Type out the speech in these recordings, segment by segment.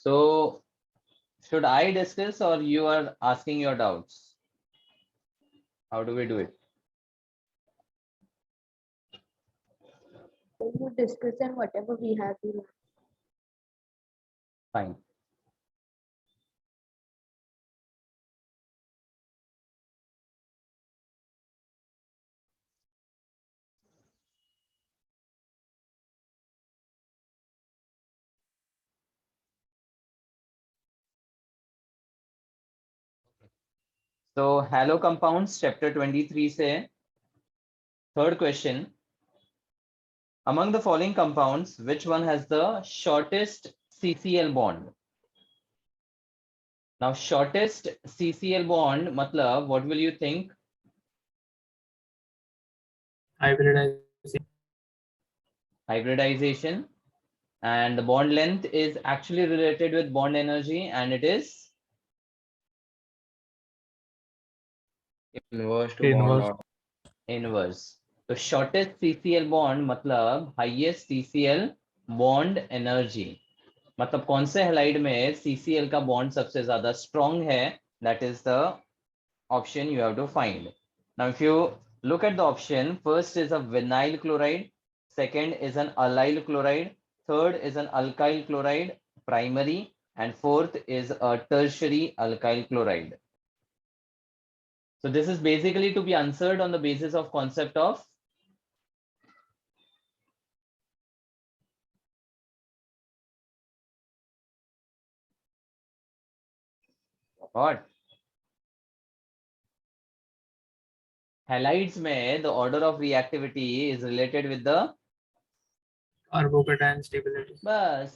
So should I discuss or you are asking your doubts? How do we do it? When you discuss and whatever we have, we learn. Fine. So halo compounds chapter 23 से third question. Among the following compounds, which one has the shortest CCl bond? Now shortest CCl bond matlab what will you think? Hybridization, and the bond length is actually related with bond energy, and it is Inverse to bond order. inverse. तो shortest CCl bond मतलब highest CCl bond energy. मतलब कौन से halide में CCl का bond सबसे ज्यादा strong है? That is the option you have to find. Now if you look at the option, first is a vinyl chloride, second is an allyl chloride, third is an alkyl chloride primary, and fourth is a tertiary alkyl chloride. So this is basically to be answered on the basis of concept of what? Halides में the order of reactivity is related with the Carbocation stability. बस.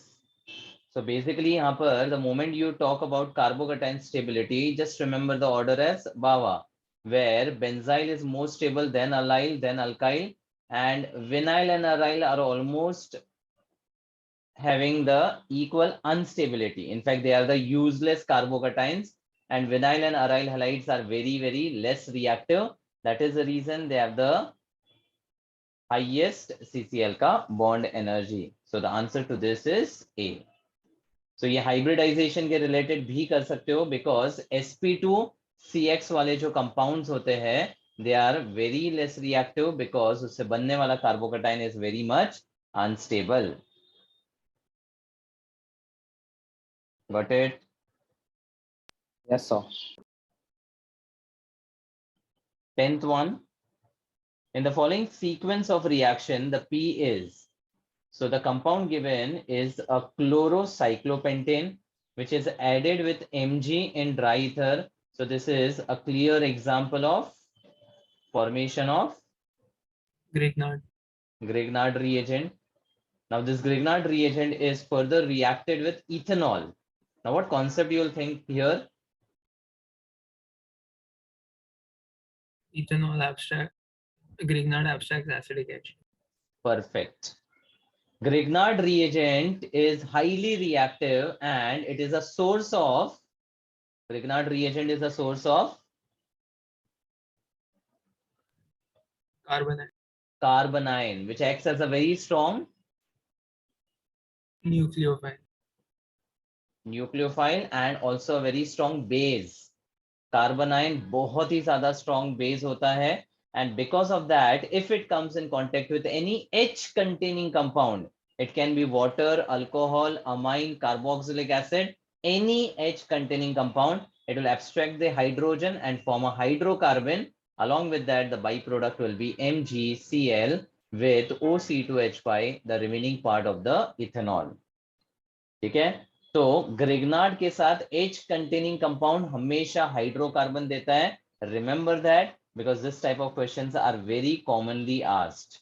So basically यहाँ पर the moment you talk about carbocation stability, just remember the order as BAWA, where benzyl is more stable than allyl, then alkyl, and vinyl and aryl are almost having the equal instability. In fact, they are the useless carbocations, and vinyl and aryl halides are very, very less reactive. That is the reason they have the highest CCl का bond energy. So the answer to this is A. So ये hybridization के related भी कर सकते हो, because sp2CX वाले जो compounds होते हैं, they are very less reactive because उससे बनने वाला carbocation is very much unstable. Got it? Yes, sir. 10th one. In the following sequence of reaction, the P is, so the compound given is a chlorocyclopentane, which is added with Mg in dry ether. So this is a clear example of formation of Grignard. Grignard reagent. Now this Grignard reagent is further reacted with ethanol. Now what concept you will think here? Ethanol abstract. Grignard abstracts acidic H. Perfect. Grignard reagent is highly reactive and it is a source of, Grignard reagent is a source of carbanion, which acts as a very strong nucleophile and also a very strong base. Carbanion बहुत ही ज़्यादा strong base होता है, and because of that, if it comes in contact with any H containing compound, it can be water, alcohol, amine, carboxylic acid, any H containing compound, it will abstract the hydrogen and form a hydrocarbon. Along with that, the byproduct will be MgCl with OC2H5, the remaining part of the ethanol. ठीक है? तो Grignard के साथ H containing compound हमेशा hydrocarbon देता है. Remember that because this type of questions are very commonly asked.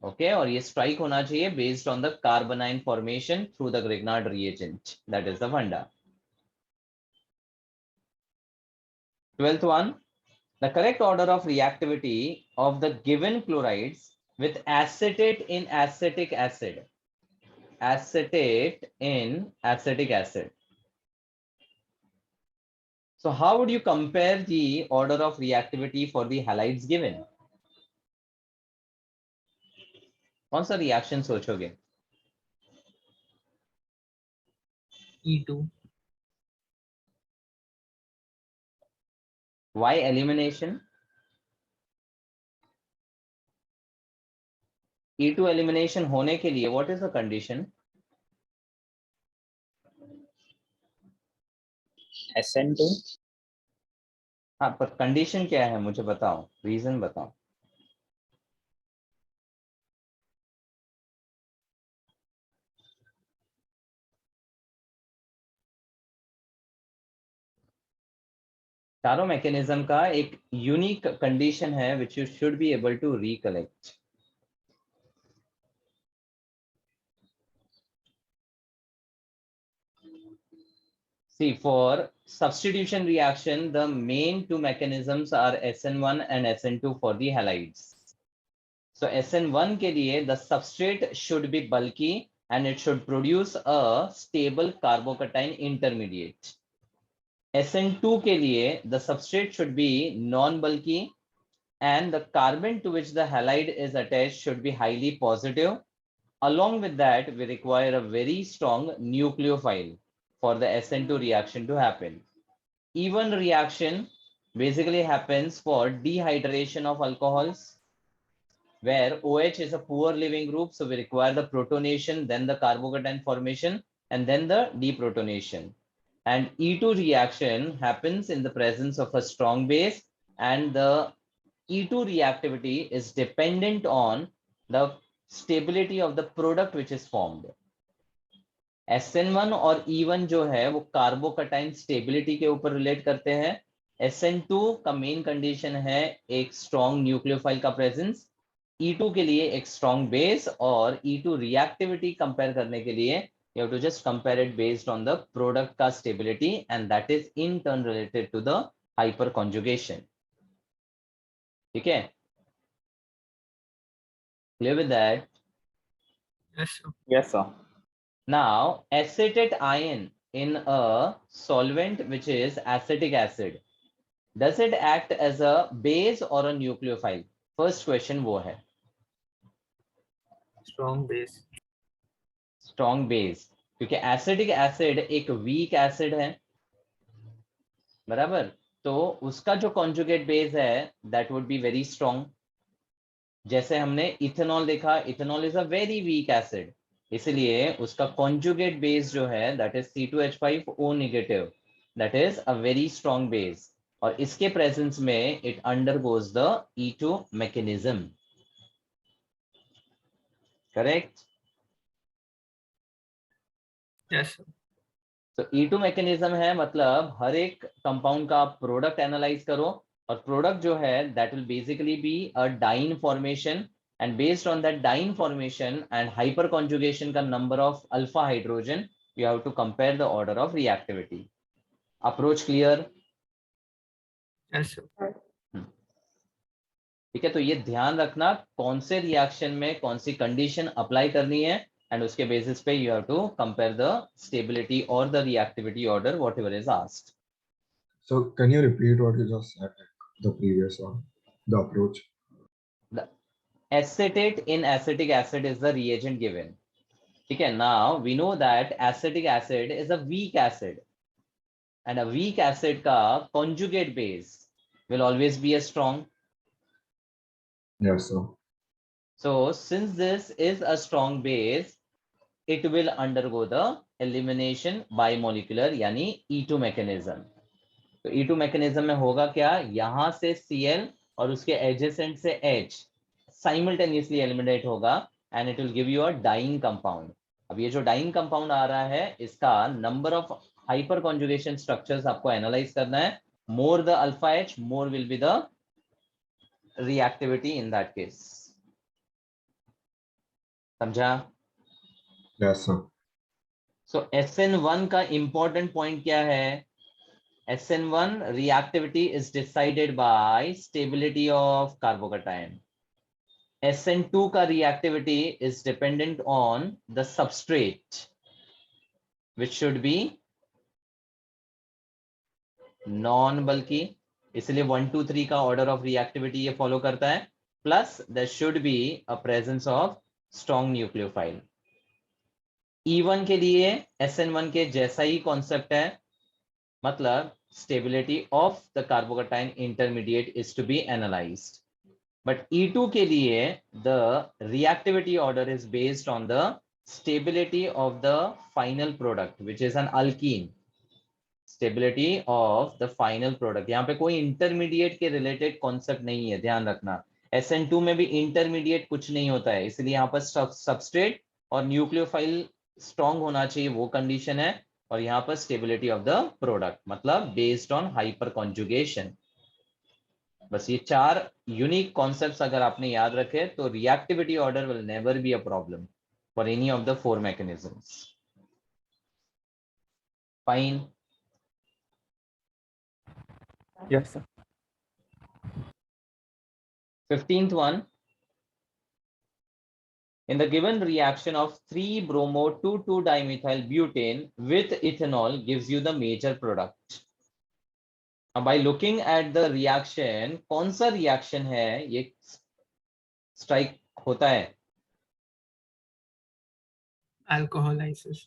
Okay, और ये strike होना चाहिए based on the carbanion formation through the Grignard reagent. That is the funda. 12th one, the correct order of reactivity of the given chlorides with acetate in acetic acid. Acetate in acetic acid. So how would you compare the order of reactivity for the halides given? कौन सा reaction सोचोगे? E2. Why elimination? E2 elimination होने के लिए what is the condition? SN2. हाँ, पर condition क्या है मुझे बताओ, रीजन बताओ. चारों मैकेनिज्म का एक यूनिक कंडीशन है which you should be able to recollect. See, for substitution reaction, the main two mechanisms are SN1 and SN2 for the halides. So SN1 के लिए the substrate should be bulky and it should produce a stable carbocation intermediate. SN2 के लिए the substrate should be non-bulky and the carbon to which the halide is attached should be highly positive. Along with that, we require a very strong nucleophile for the SN2 reaction to happen. Even reaction basically happens for dehydration of alcohols, where OH is a poor leaving group, so we require the protonation, then the carbocation formation, and then the deprotonation. And E2 reaction happens in the presence of a strong base, and the E2 reactivity is dependent on the stability of the product which is formed. SN1 और E1 जो है वो कार्बोकटाइन stability के ऊपर relate करते हैं. SN2 का main condition है एक स्ट्रॉन्ग न्यूक्लियोफाइल का प्रेजेंस. E2 के लिए एक स्ट्रॉन्ग बेस, और E2 रिएक्टिविटी कंपेयर करने के लिए you have to just compare it based on the product का stability, and that is in turn related to the hyperconjugation. ठीक है, clear with that? Yes, sir. Yes, sir. Now, acetate ion in a solvent which is acetic acid, does it act as a base or a nucleophile? First question वो है. Strong base. Strong base, क्योंकि acetic acid एक weak acid है, बराबर. तो उसका जो conjugate base है that would be very strong. जैसे हमने इथेनॉल देखा, ethanol is a very weak acid, इसलिए उसका conjugate base जो है that is C2H5O negative, that is a very strong base, और इसके presence में it undergoes the E2 mechanism. Correct? Yes, sir. तो E2 mechanism है मतलब हर एक कंपाउंड का आप प्रोडक्ट एनालाइज करो, और प्रोडक्ट जो है that will basically be a diene formation, and based on that diene formation and hyperconjugation का number of alpha hydrogen, you have to compare the order of reactivity. Approach clear? Yes, sir. ठीक है, तो ये ध्यान रखना कौन से reaction में कौन सी कंडीशन अप्लाई करनी है, एंड उसके बेसिस पे you have to compare the stability और the reactivity order whatever is asked. So can you repeat what you just said, the previous one, the approach? The acetate in acetic acid is the reagent given. ठीक है, now we know that acetic acid is a weak acid, and a weak acid का conjugate base will always be a strong. Yes, sir. So since this is a strong base, it will undergo the elimination by molecular यानी E2 mechanism. तो E2 mechanism में होगा क्या, यहां से Cl और उसके adjacent से H simultaneously eliminate होगा, and it will give you a diene compound. अब ये जो diene compound आ रहा है इसका number of hyperconjugation structures आपको analyze करना है. More the alpha H, more will be the reactivity in that case. समझा? Yes, sir. So SN1 का important point क्या है? SN1 reactivity is decided by stability of carbocation. SN2 का reactivity is dependent on the substrate, which should be non-bulky. इसलिए 1, 2, 3 का order of reactivity ये follow करता है. Plus there should be a presence of strong nucleophile. E1 के लिए SN1 के जैसा ही कॉन्सेप्ट है, मतलब stability of the carbocation intermediate is to be analysed. But E2 के लिए the reactivity order is based on the stability of the final product which is an alkene. Stability of the final product, यहाँ पे कोई intermediate के related concept नहीं है, ध्यान रखना. SN2 में भी इंटरमीडिएट कुछ नहीं होता है, इसलिए यहाँ पर सबस्ट्रेट और न्यूक्लियोफाइल स्ट्रॉन्ग होना चाहिए, वो कंडीशन है. और यहाँ पर स्टेबिलिटी ऑफ द प्रोडक्ट मतलब बेस्ड ऑन हाइपर कॉन्जुगेशन. बस ये 4 यूनिक कॉन्सेप्ट्स अगर आपने याद रखे तो reactivity order will never be a problem for any of the 4 mechanisms. Fine. Yes, sir. 15th one. In the given reaction of 3-bromo-2,2-dimethyl butane with ethanol gives you the major product. Now by looking at the reaction, कौन सा reaction है ये strike होता है? Alcoholysis.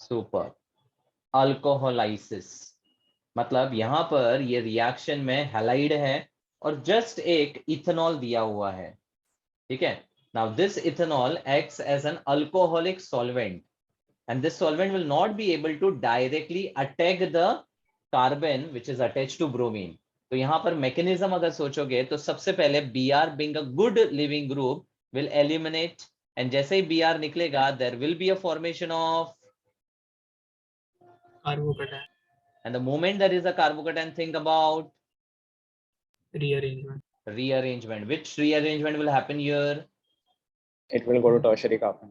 Super. Alcoholysis. मतलब यहाँ पर ये रिएक्शन में हैलाइड है और जस्ट एक इथेनॉल दिया हुआ है, ठीक है. Now this ethanol acts as an alcoholic solvent and this solvent will not be able to directly attack the carbon which is attached to bromine. तो यहाँ पर mechanism अगर सोचोगे तो सबसे पहले Br being a good living group will eliminate and जैसे ही Br निकलेगा there will be a formation of Carbocation. and the moment there is a carbocation, think about Rearrangement. rearrangement. Which rearrangement will happen here? It will go to tertiary carbon.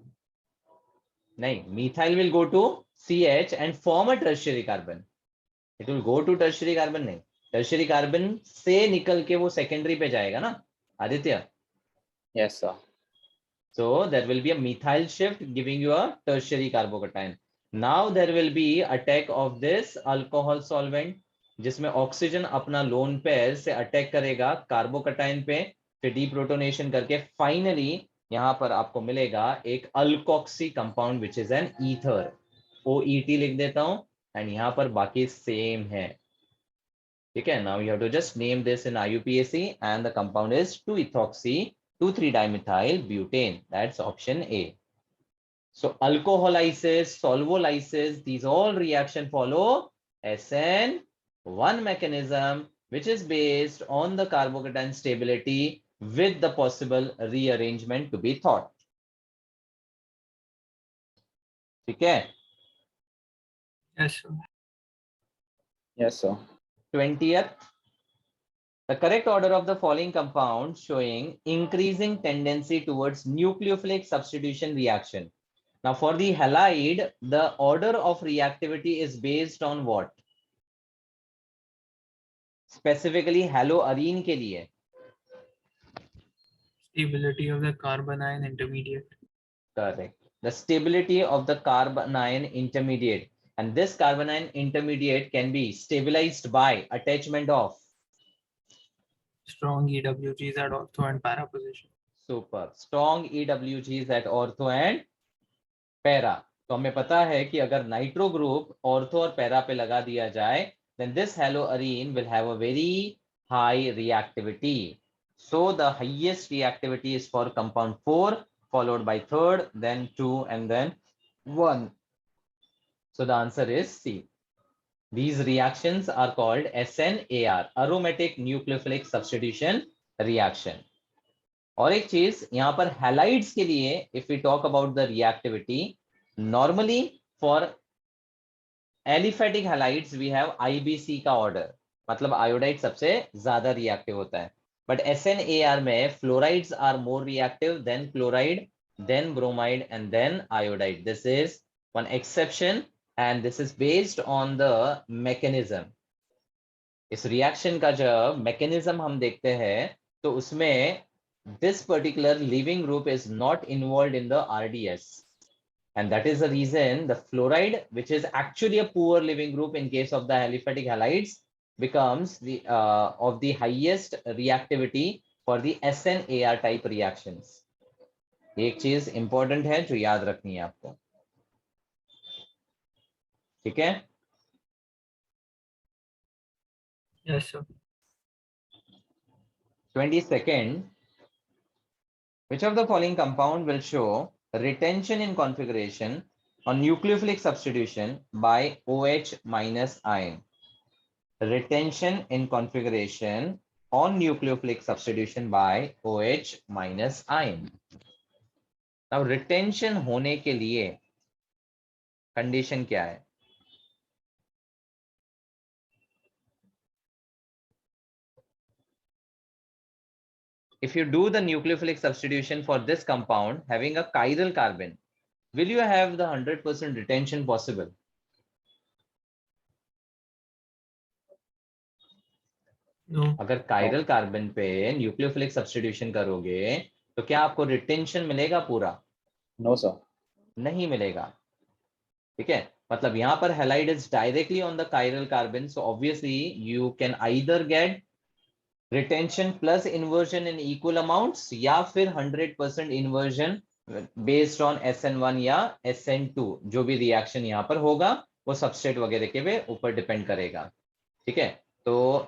नहीं, methyl will go to CH and form a tertiary carbon. It will go to tertiary carbon नहीं, tertiary carbon से निकल के वो secondary पे जाएगा ना Aditya. Yes, sir. So there will be a methyl shift giving you a tertiary carbocation. Now there will be attack of this alcohol solvent जिसमें oxygen अपना लोन पेयर से अटैक करेगा कार्बोकटाइन पे, फिर डीप्रोटोनेशन करके फाइनली यहाँ पर आपको मिलेगा एक alkoxy compound which is N ether. OET लिख देता हूं एंड यहाँ पर बाकी सेम है, ठीक है. Now you have to just name this in IUPAC and the compound is 2-ethoxy 2,3-dimethyl butane. That's option A. So alcoholysis, solvolysis, these all reaction follow SN1 mechanism which is based on the carbocation stability with the possible rearrangement to be thought. ठीक है. Yes, sir. Yes, sir. 20th. The correct order of the following compounds showing increasing tendency towards nucleophilic substitution reaction. Now for the halide, the order of reactivity is based on what? Specifically haloarine के लिए. Stability of the carbanion intermediate. Correct. The stability of the carbanion intermediate, and this carbanion intermediate can be stabilized by attachment of Strong EWGs at ortho and para position. super strong EWGs at ortho and para. तो हमें पता है कि अगर nitro group ortho और para पे लगा दिया जाए then this haloarine will have a very high reactivity. So the highest reactivity is for compound 4 followed by 3rd, then 2 and then 1. So the answer is C. These reactions are called SNAR, aromatic nucleophilic substitution reaction. और एक चीज यहाँ पर halides के लिए if we talk about the reactivity, normally for aliphatic halides we have IBC का order, मतलब iodide सबसे ज्यादा reactive होता है. But SNAR में fluorides are more reactive than chloride, then bromide and then iodide. This is one exception and this is based on the mechanism. इस reaction का जब mechanism हम देखते हैं तो उसमें this particular leaving group is not involved in the RDS. And that is the reason the fluoride, which is actually a poor leaving group in case of the aliphatic halides, becomes the of the highest reactivity for the SNAR type reactions. एक चीज important है जो याद रखनी है आपको. ठीक है? Yes, sir. 22nd, which of the following compound will show retention in configuration on nucleophilic substitution by OH minus ion? Retention in configuration on nucleophilic substitution by OH minus ion. Now retention होने के लिए condition क्या है? If you do the nucleophilic substitution for this compound having a chiral carbon, will you have the 100% retention possible? No. अगर chiral carbon पे nucleophilic substitution करोगे तो क्या आपको रिटेंशन मिलेगा पूरा? No, sir. नहीं मिलेगा. ठीक है, मतलब यहाँ पर halide is directly on the chiral carbon, so obviously you can either get retention plus inversion in equal amounts या फिर 100% inversion based on SN1 या SN2. जो भी रिएक्शन यहाँ पर होगा वो सबस्ट्रेट वगैरह के ऊपर डिपेंड करेगा. ठीक है, तो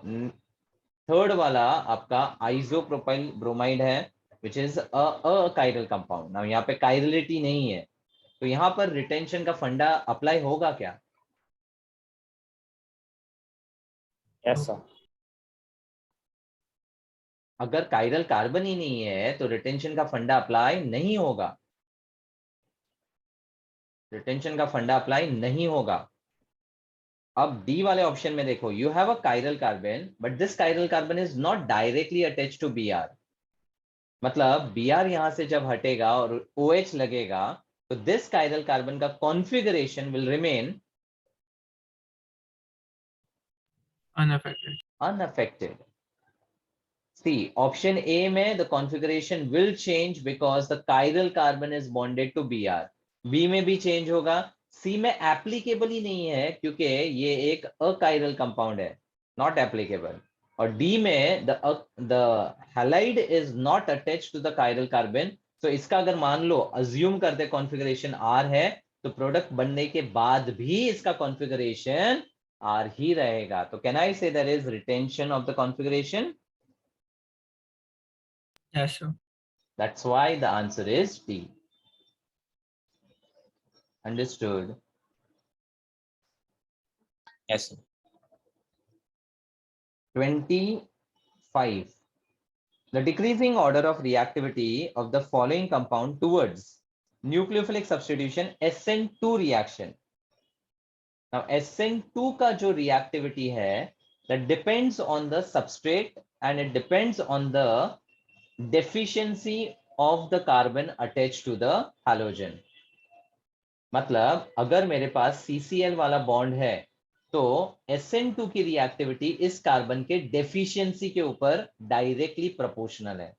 थर्ड वाला आपका आइसोप्रोपाइल ब्रोमाइड है which is a chiral compound. now यहाँ पे chirality नहीं है तो यहाँ पर रिटेंशन का फंडा अप्लाई होगा क्या? Yes, sir. अगर काइरल कार्बन ही नहीं है तो रिटेंशन का फंडा अप्लाई नहीं होगा. रिटेंशन का फंडा अप्लाई नहीं होगा. अब डी वाले ऑप्शन में देखो, you have a chiral carbon but this chiral carbon is not directly attached to Br. मतलब Br यहां से जब हटेगा और OH लगेगा तो दिस काइरल कार्बन का configuration will remain Unaffected. See, option A में the configuration will change because the chiral carbon is bonded to Br. B में भी change होगा. C में applicable ही नहीं है क्योंकि ये एक अकाइरल कंपाउंड है, not applicable. और D में the halide is not attached to the chiral carbon. So इसका अगर मान लो assume करते configuration R है तो प्रोडक्ट बनने के बाद भी इसका configuration R ही रहेगा. तो can I say there is retention of the configuration? Yes, sir. That's why the answer is D. Understood? Yes, sir. 25. The decreasing order of reactivity of the following compound towards nucleophilic substitution SN2 reaction. Now SN2 का जो reactivity है that depends on the substrate and it depends on the deficiency of the carbon attached to the halogen. मतलब अगर मेरे पास CCl वाला bond है तो SN2 की रिएक्टिविटी इस कार्बन के डेफिशिएंसी के ऊपर डायरेक्टली प्रोपोर्शनल है.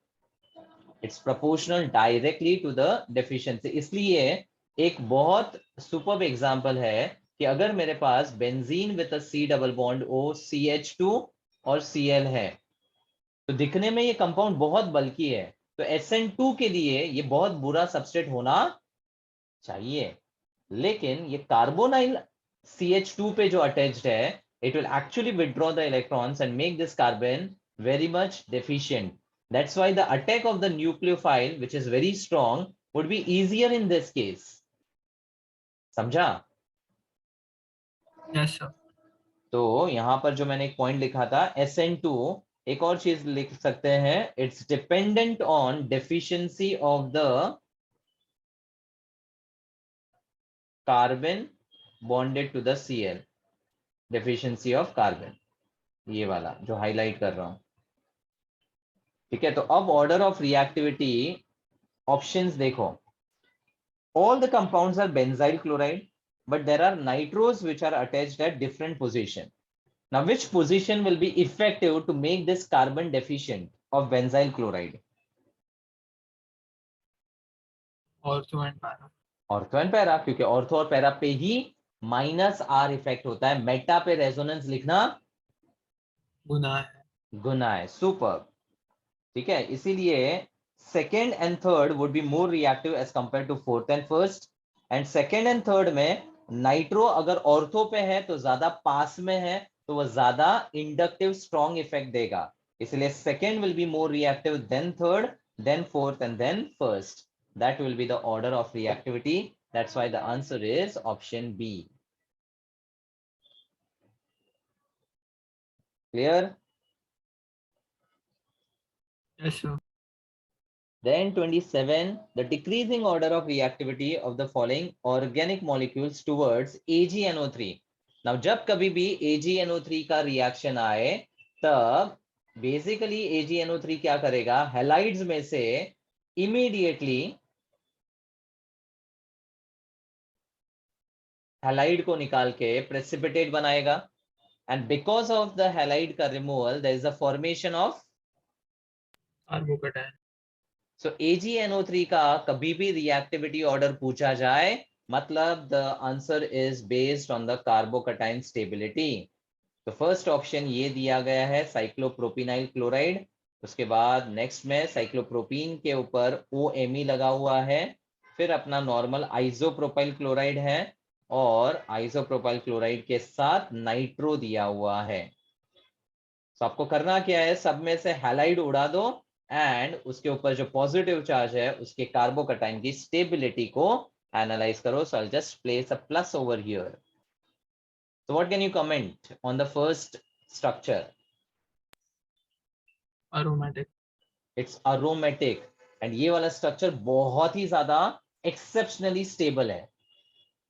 It's proportional directly to the deficiency. इसलिए एक बहुत सुपर्ब एग्जांपल है कि अगर मेरे पास benzene with a C double bond O CH2 और Cl है तो दिखने में ये कंपाउंड बहुत बल्की है, तो SN2 के लिए ये बहुत बुरा सबस्ट्रेट होना चाहिए. लेकिन ये कार्बोनाइल CH2 पे जो अटैच्ड है, it will actually withdraw the electrons and make this carbon very much deficient. That's why the attack of the nucleophile, which is very strong, would be easier in this case. समझा? Yes, sir. तो यहां पर जो मैंने एक point लिखा था SN2, एक और चीज लिख सकते हैं, it's dependent on deficiency of the carbon bonded to the Cl. Deficiency of carbon, ये वाला जो हाईलाइट कर रहा हूं. ठीक है, तो अब ऑर्डर ऑफ रिएक्टिविटी ऑप्शंस देखो. All the compounds are benzyl chloride but there are nitros which are attached at different position. Now which position will be effective to make this carbon deficient of benzyl chloride? Ortho and para. Ortho and para, क्योंकि ortho और para पे ही -R effect होता है. Meta पे resonance लिखना गुना है. गुना है. Super. ठीक है, इसीलिए second and third would be more reactive as compare to fourth and first. And second and third में नाइट्रो अगर ऑर्थो पे है तो ज्यादा पास में है, तो वह ज्यादा इंडक्टिव स्ट्रॉन्ग इफेक्ट देगा, इसलिए second will be more reactive then third, then fourth, and then first. That will be the order of reactivity. That's why the answer is option B. Clear? Yes, sir. Then 27, the decreasing order of reactivity of the following organic molecules towards AgNO3. Now, जब कभी भी AgNO3 का reaction आए, तब basically AgNO3 क्या करेगा, halides में से इमीडिएटली हैलाइड को निकाल के प्रेसिपिटेट बनाएगा, and because of the halide का removal there is a formation of Carbocation. So AgNO3 का कभी भी रिएक्टिविटी ऑर्डर पूछा जाए, मतलब the answer is based on the carbocation stability. तो फर्स्ट ऑप्शन ये दिया गया है साइक्लोप्रोपिनाइल क्लोराइड. उसके बाद नेक्स्ट में साइक्लोप्रोपीन के ऊपर OMe लगा हुआ है, फिर अपना नॉर्मल आइसोप्रोपाइल क्लोराइड है, और आइसोप्रोपाइल क्लोराइड के साथ नाइट्रो दिया हुआ है. तो आपको करना क्या है, सब में से हैलाइड उड़ा दो एंड उसके ऊपर जो पॉजिटिव चार्ज है उसके कार्बोकटाइन की स्टेबिलिटी को एनालाइज करो. So I just place a plus over here. So what can you comment on the first structure? Aromatic. It's aromatic, and ये वाला स्ट्रक्चर बहुत ही ज्यादा एक्सेप्शनली स्टेबल है.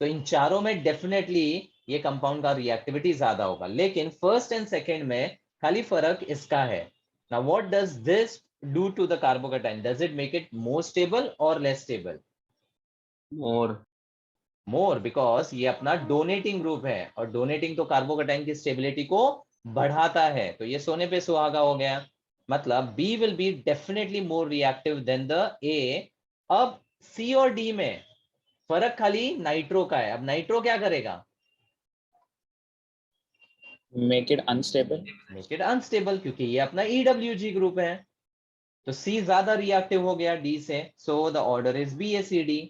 तो इन चारों में डेफिनेटली ये कंपाउंड का रिएक्टिविटी ज्यादा होगा, लेकिन फर्स्ट एंड सेकंड में खाली फर्क इसका है. Now what does this do to the carbocation? Does it make it more stable और लेस स्टेबल? मोर, बिकॉज ये अपना डोनेटिंग ग्रुप है, और डोनेटिंग तो कार्बोकटाइन की स्टेबिलिटी को बढ़ाता है. तो ये सोने पे सुहागा हो गया, मतलब B will be definitely more reactive than the A. अब सी और डी में फर्क खाली नाइट्रो का है. अब नाइट्रो क्या करेगा? Make it unstable. Make it unstable, क्योंकि ये अपना EWG ग्रुप है. तो सी ज्यादा रिएक्टिव हो गया डी से, so the order is BACD.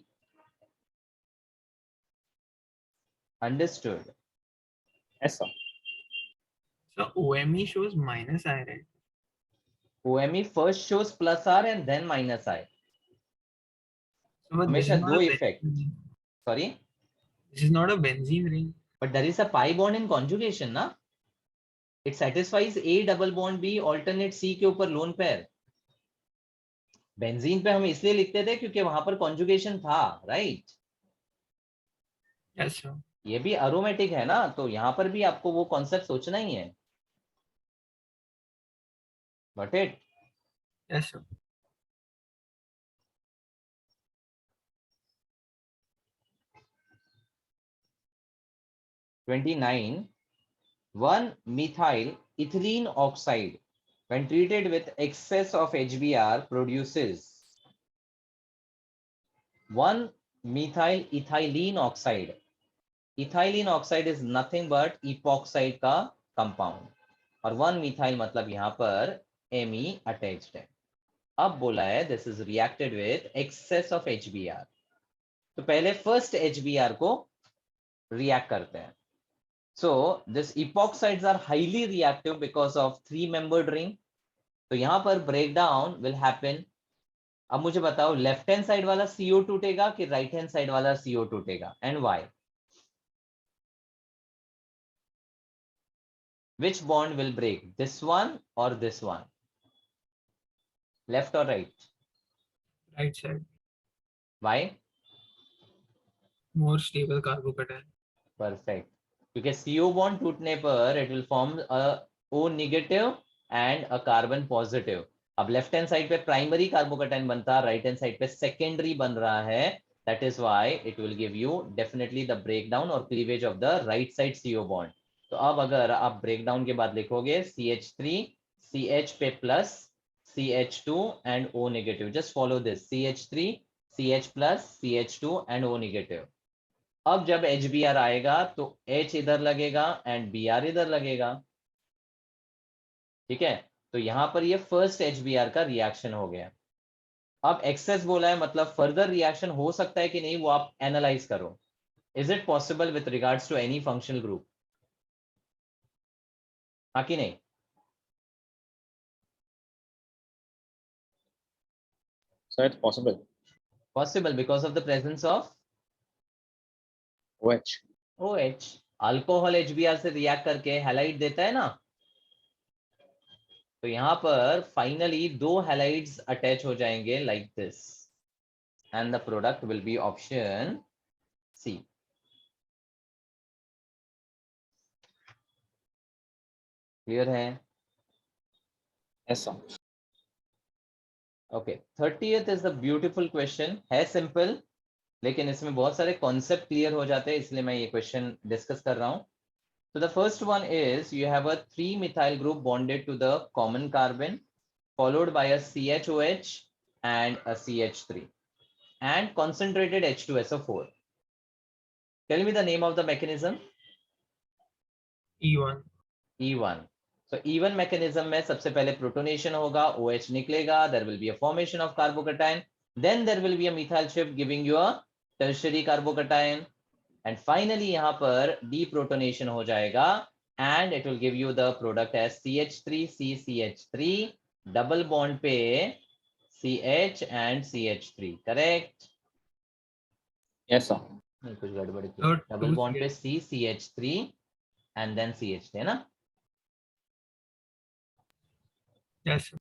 Understood? Yes, sir. So OMe shows minus I, right? OMe first shows plus R and then minus I. So but this हमेशा is not दो a effect. benzene. Sorry, This is not a benzene ring. but there is a pi bond in conjugation, ना? It satisfies A double bond B alternate C के ऊपर lone pair. Benzene पे हम इसलिए लिखते थे क्योंकि वहां पर कॉन्जुगेशन था, राइट? Yes, sir. ये भी अरोमेटिक है ना, तो यहाँ पर भी आपको वो कॉन्सेप्ट सोचना ही है. Got it? Yes, sir. (29) 1-methyl ethylene oxide when treated with excess of HBr produces 1-methyl ethylene oxide. Ethylene oxide is nothing but epoxide का कंपाउंड, और 1-methyl मतलब यहाँ पर Me अटैच्ड है. अब बोला है this is reacted with access of HBr. तो पहले फर्स्ट HBr को रिएक्ट करते हैं. So this epoxides are highly reactive because of 3-membered ring. तो यहाँ पर breakdown will happen. अब मुझे बताओ लेफ्ट हैंड साइड वाला CO टूटेगा कि राइट हैंड साइड वाला CO टूटेगा, and why? Which bond will break? This one or this one? Left or right? Right side. Why? More stable carbocation. Perfect. क्योंकि CO bond टूटने पर it will form a O negative and a carbon positive. अब left hand side पे primary कार्बोकटाइन बनता है, right hand side पे secondary बन रहा है. That is why it will give you definitely the breakdown or cleavage of the right side CO bond. तो अब अगर आप ब्रेकडाउन के बाद लिखोगे CH3 CH पे plus CH2 and O negative. Just follow this. CH3 CH plus CH2 and O negative. अब जब HBr आएगा तो H इधर लगेगा एंड Br इधर लगेगा. ठीक है, तो यहां पर ये फर्स्ट HBr का रिएक्शन हो गया. अब एक्सेस बोला है, मतलब फर्दर रिएक्शन हो सकता है कि नहीं वो आप एनालाइज करो. Is it possible with regards to any functional group? हाँ कि नहीं? So it's possible. Possible because of the presence of OH. OH. Alcohol HBr से रिएक्ट करके हैलाइड देता है ना, तो यहां पर फाइनली 2 हैलाइड्स अटैच हो जाएंगे like this, and the product will be option C. Clear है? Yes, sir. Okay. 30th is the beautiful question. है सिंपल, लेकिन इसमें बहुत सारे कॉन्सेप्ट क्लियर हो जाते हैं, इसलिए मैं ये क्वेश्चन डिस्कस कर रहा हूं. So the first one is you have a 3-methyl group bonded to the common carbon followed by a CHOH and a CH3 and concentrated H2SO4. Tell me the name of the mechanism. E1. E1. So E1 mechanism में सबसे पहले protonation होगा, OH निकलेगा, there will be a formation of carbocation, then there will be a methyl shift giving you a tertiary carbocation, and finally यहाँ पर deprotonation हो जाएगा and it will give you the product as CH3CCH3 double bond पे CH and CH3. correct? Yes, sir. नहीं, कुछ गड़बड़ की. Third double two bond पे CCH3 and then CH है ना. Yes, sir.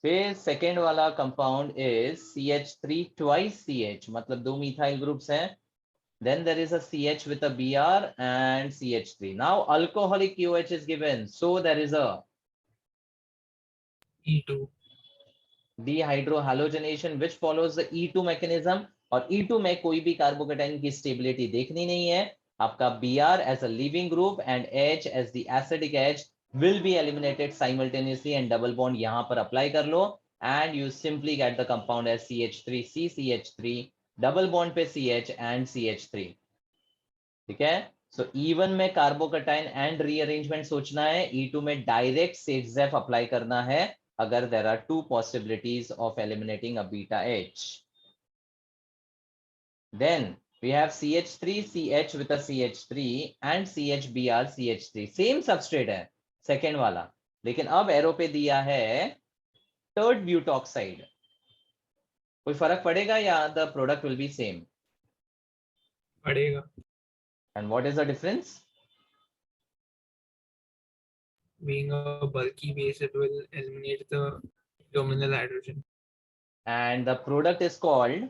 फिर सेकेंड वाला compound is CH3 twice CH, मतलब 2 methyl groups हैं. Then there is a CH with a Br and CH3. Now alcoholic QH is given, so there is a E2. dehydrohalogenation which follows the E2 mechanism. और E2 में कोई भी carbocation की stability देखनी नहीं है. आपका Br as a leaving group and H as the acidic H will be eliminated simultaneously and double bond यहाँ पर apply कर लो and you simply get the compound as CH3CCH3 double bond पे CH and CH3. ठीक है. So E1 में carbocation and rearrangement सोचना है, E2 में डायरेक्ट सेट्जेफ अप्लाई करना है अगर there are 2 possibilities of eliminating a beta H. Then we have CH3CH with a CH3 and CHBr CH3. Same substrate है सेकेंड वाला, लेकिन अब एरो पे दिया है थर्ड ब्यूटॉक्साइड. कोई फर्क पड़ेगा या the product will be same? पड़ेगा. And what is the difference? Being a bulky base, it will eliminate the terminal hydrogen. And the product is called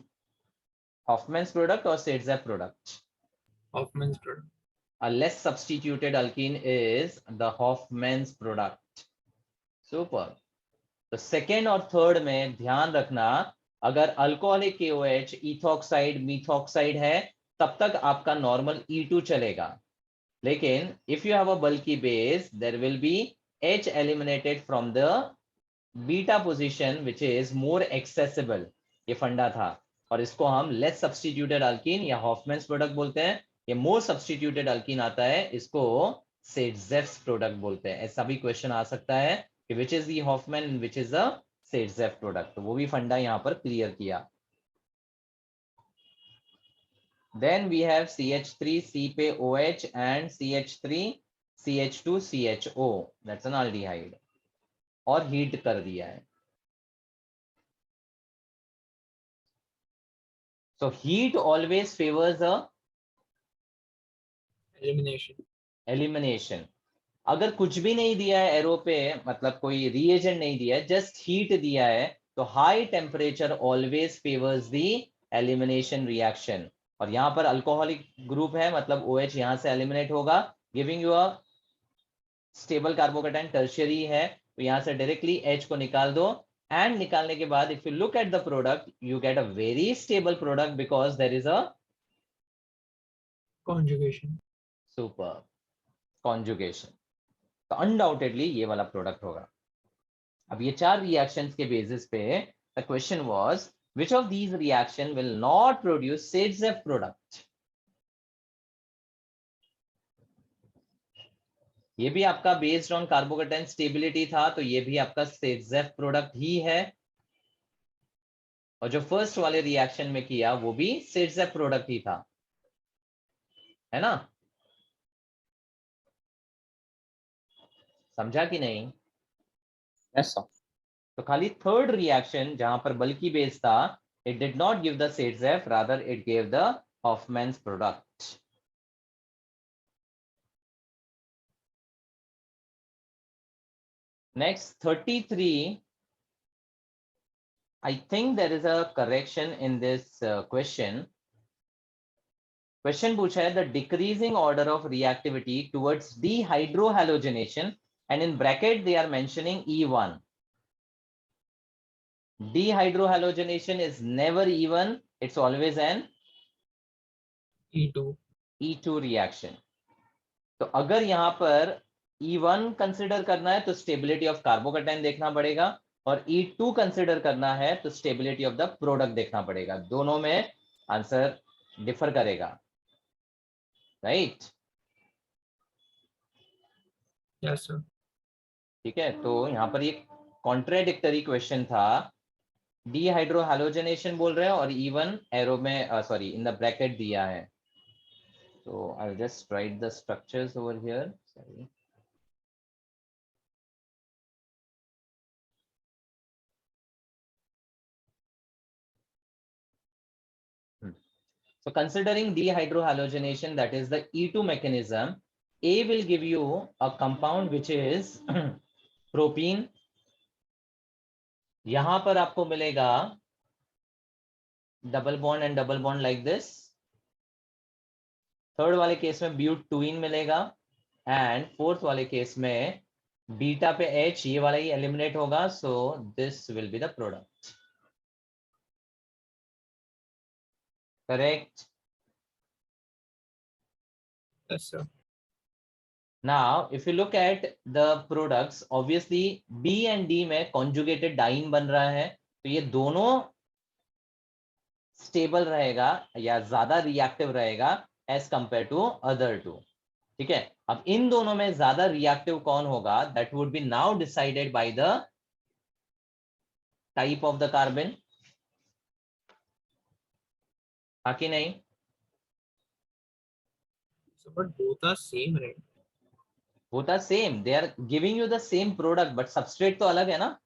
Hoffman's product or Seitz product? Hoffman's product. A less substituted alkene is the Hoffman's product. Super. तो second और third में ध्यान रखना, अगर alcoholic KOH ethoxide methoxide है तब तक आपका नॉर्मल E2 चलेगा, लेकिन if you have a bulky base there will be H eliminated from the beta position which is more accessible. ये फंडा था, और इसको हम लेस सब्स्टिट्यूटेड अल्कीन या हॉफमैन्स प्रोडक्ट बोलते हैं. ये मोर सब्स्टिट्यूटेड अल्कीन आता है, इसको सेट्जेफ्स प्रोडक्ट बोलते हैं. ऐसा भी क्वेश्चन आ सकता है कि which is the Hofmann and which is the Saytzeff product, तो वो भी फंडा यहाँ पर क्लियर किया. Then we have CH3C पे OH and CH3 CH2 CHO, that's an aldehyde, और हीट कर दिया है. So heat always favors a Elimination. अगर कुछ भी नहीं दिया है एरो पे, मतलब कोई रिएजेंट नहीं दिया है, जस्ट हीट दिया है, तो high temperature always favours the elimination reaction. और यहाँ पर अल्कोहलिक ग्रुप है, मतलब OH यहाँ से एलिमिनेट होगा, giving you a stable carbocation. Tertiary है तो यहाँ से डायरेक्टली H को निकाल दो, एंड निकालने के बाद if you look at the product you get a very stable product because there is a Conjugation. Super conjugation. तो अनडाउटेडली ये वाला प्रोडक्ट होगा. अब ये 4 रिएक्शंस के बेसिस पे the question was which of these reaction will not produce Saytzeff product. ये भी आपका बेस्ड ऑन कार्बोकेटाइन स्टेबिलिटी था, तो ये भी आपका सेट्जेफ प्रोडक्ट ही है, और जो फर्स्ट वाले रिएक्शन में किया वो भी सेट्जेफ प्रोडक्ट ही था. है ना? समझा कि नहीं? Yes, sir. तो खाली थर्ड रिएक्शन जहां पर बल्कि बेस था, it did not give the Saytzeff, rather it gave the Hofmann's product. Next 33. I think there is a correction in this question. Question पूछा है the decreasing order of reactivity towards dehydrohalogenation, and in bracket they are mentioning E1. Dehydrohalogenation is never E1, it's always an E2. E2 reaction. तो अगर यहाँ पर E1 consider करना है तो stability of carbocation देखना पड़ेगा, और E2 कंसिडर करना है तो स्टेबिलिटी ऑफ द प्रोडक्ट देखना पड़ेगा. दोनों में आंसर डिफर करेगा, राइट? Yes, sir. ठीक है, तो यहाँ पर ये कॉन्ट्राडिक्टरी क्वेश्चन था. डीहाइड्रोहैलोजनेशन बोल रहे हैं और E1 एरो में सॉरी इन द ब्रैकेट दिया है. तो I will just right the structures over here. Sorry. So considering dehydrohalogenation, that is the E2 mechanism, A will give you a compound which is propene. यहां पर आपको मिलेगा double bond and double bond like this. Third वाले case में ब्यूटूइन मिलेगा, and fourth वाले case में beta पे H, ये वाला ही एलिमिनेट होगा. So this will be the product. Correct? Yes, sir. Now, if you look at the products, obviously B and D में conjugated डाइन बन रहा है, तो ये दोनों स्टेबल रहेगा या ज्यादा रिएक्टिव रहेगा as compare to other two. ठीक है, अब इन दोनों में ज्यादा रिएक्टिव कौन होगा, that would be now decided by the type of the carbon. बाकी नहीं? So, but both are same, right? both are same, they are giving you the same product, but substrate तो अलग है ना.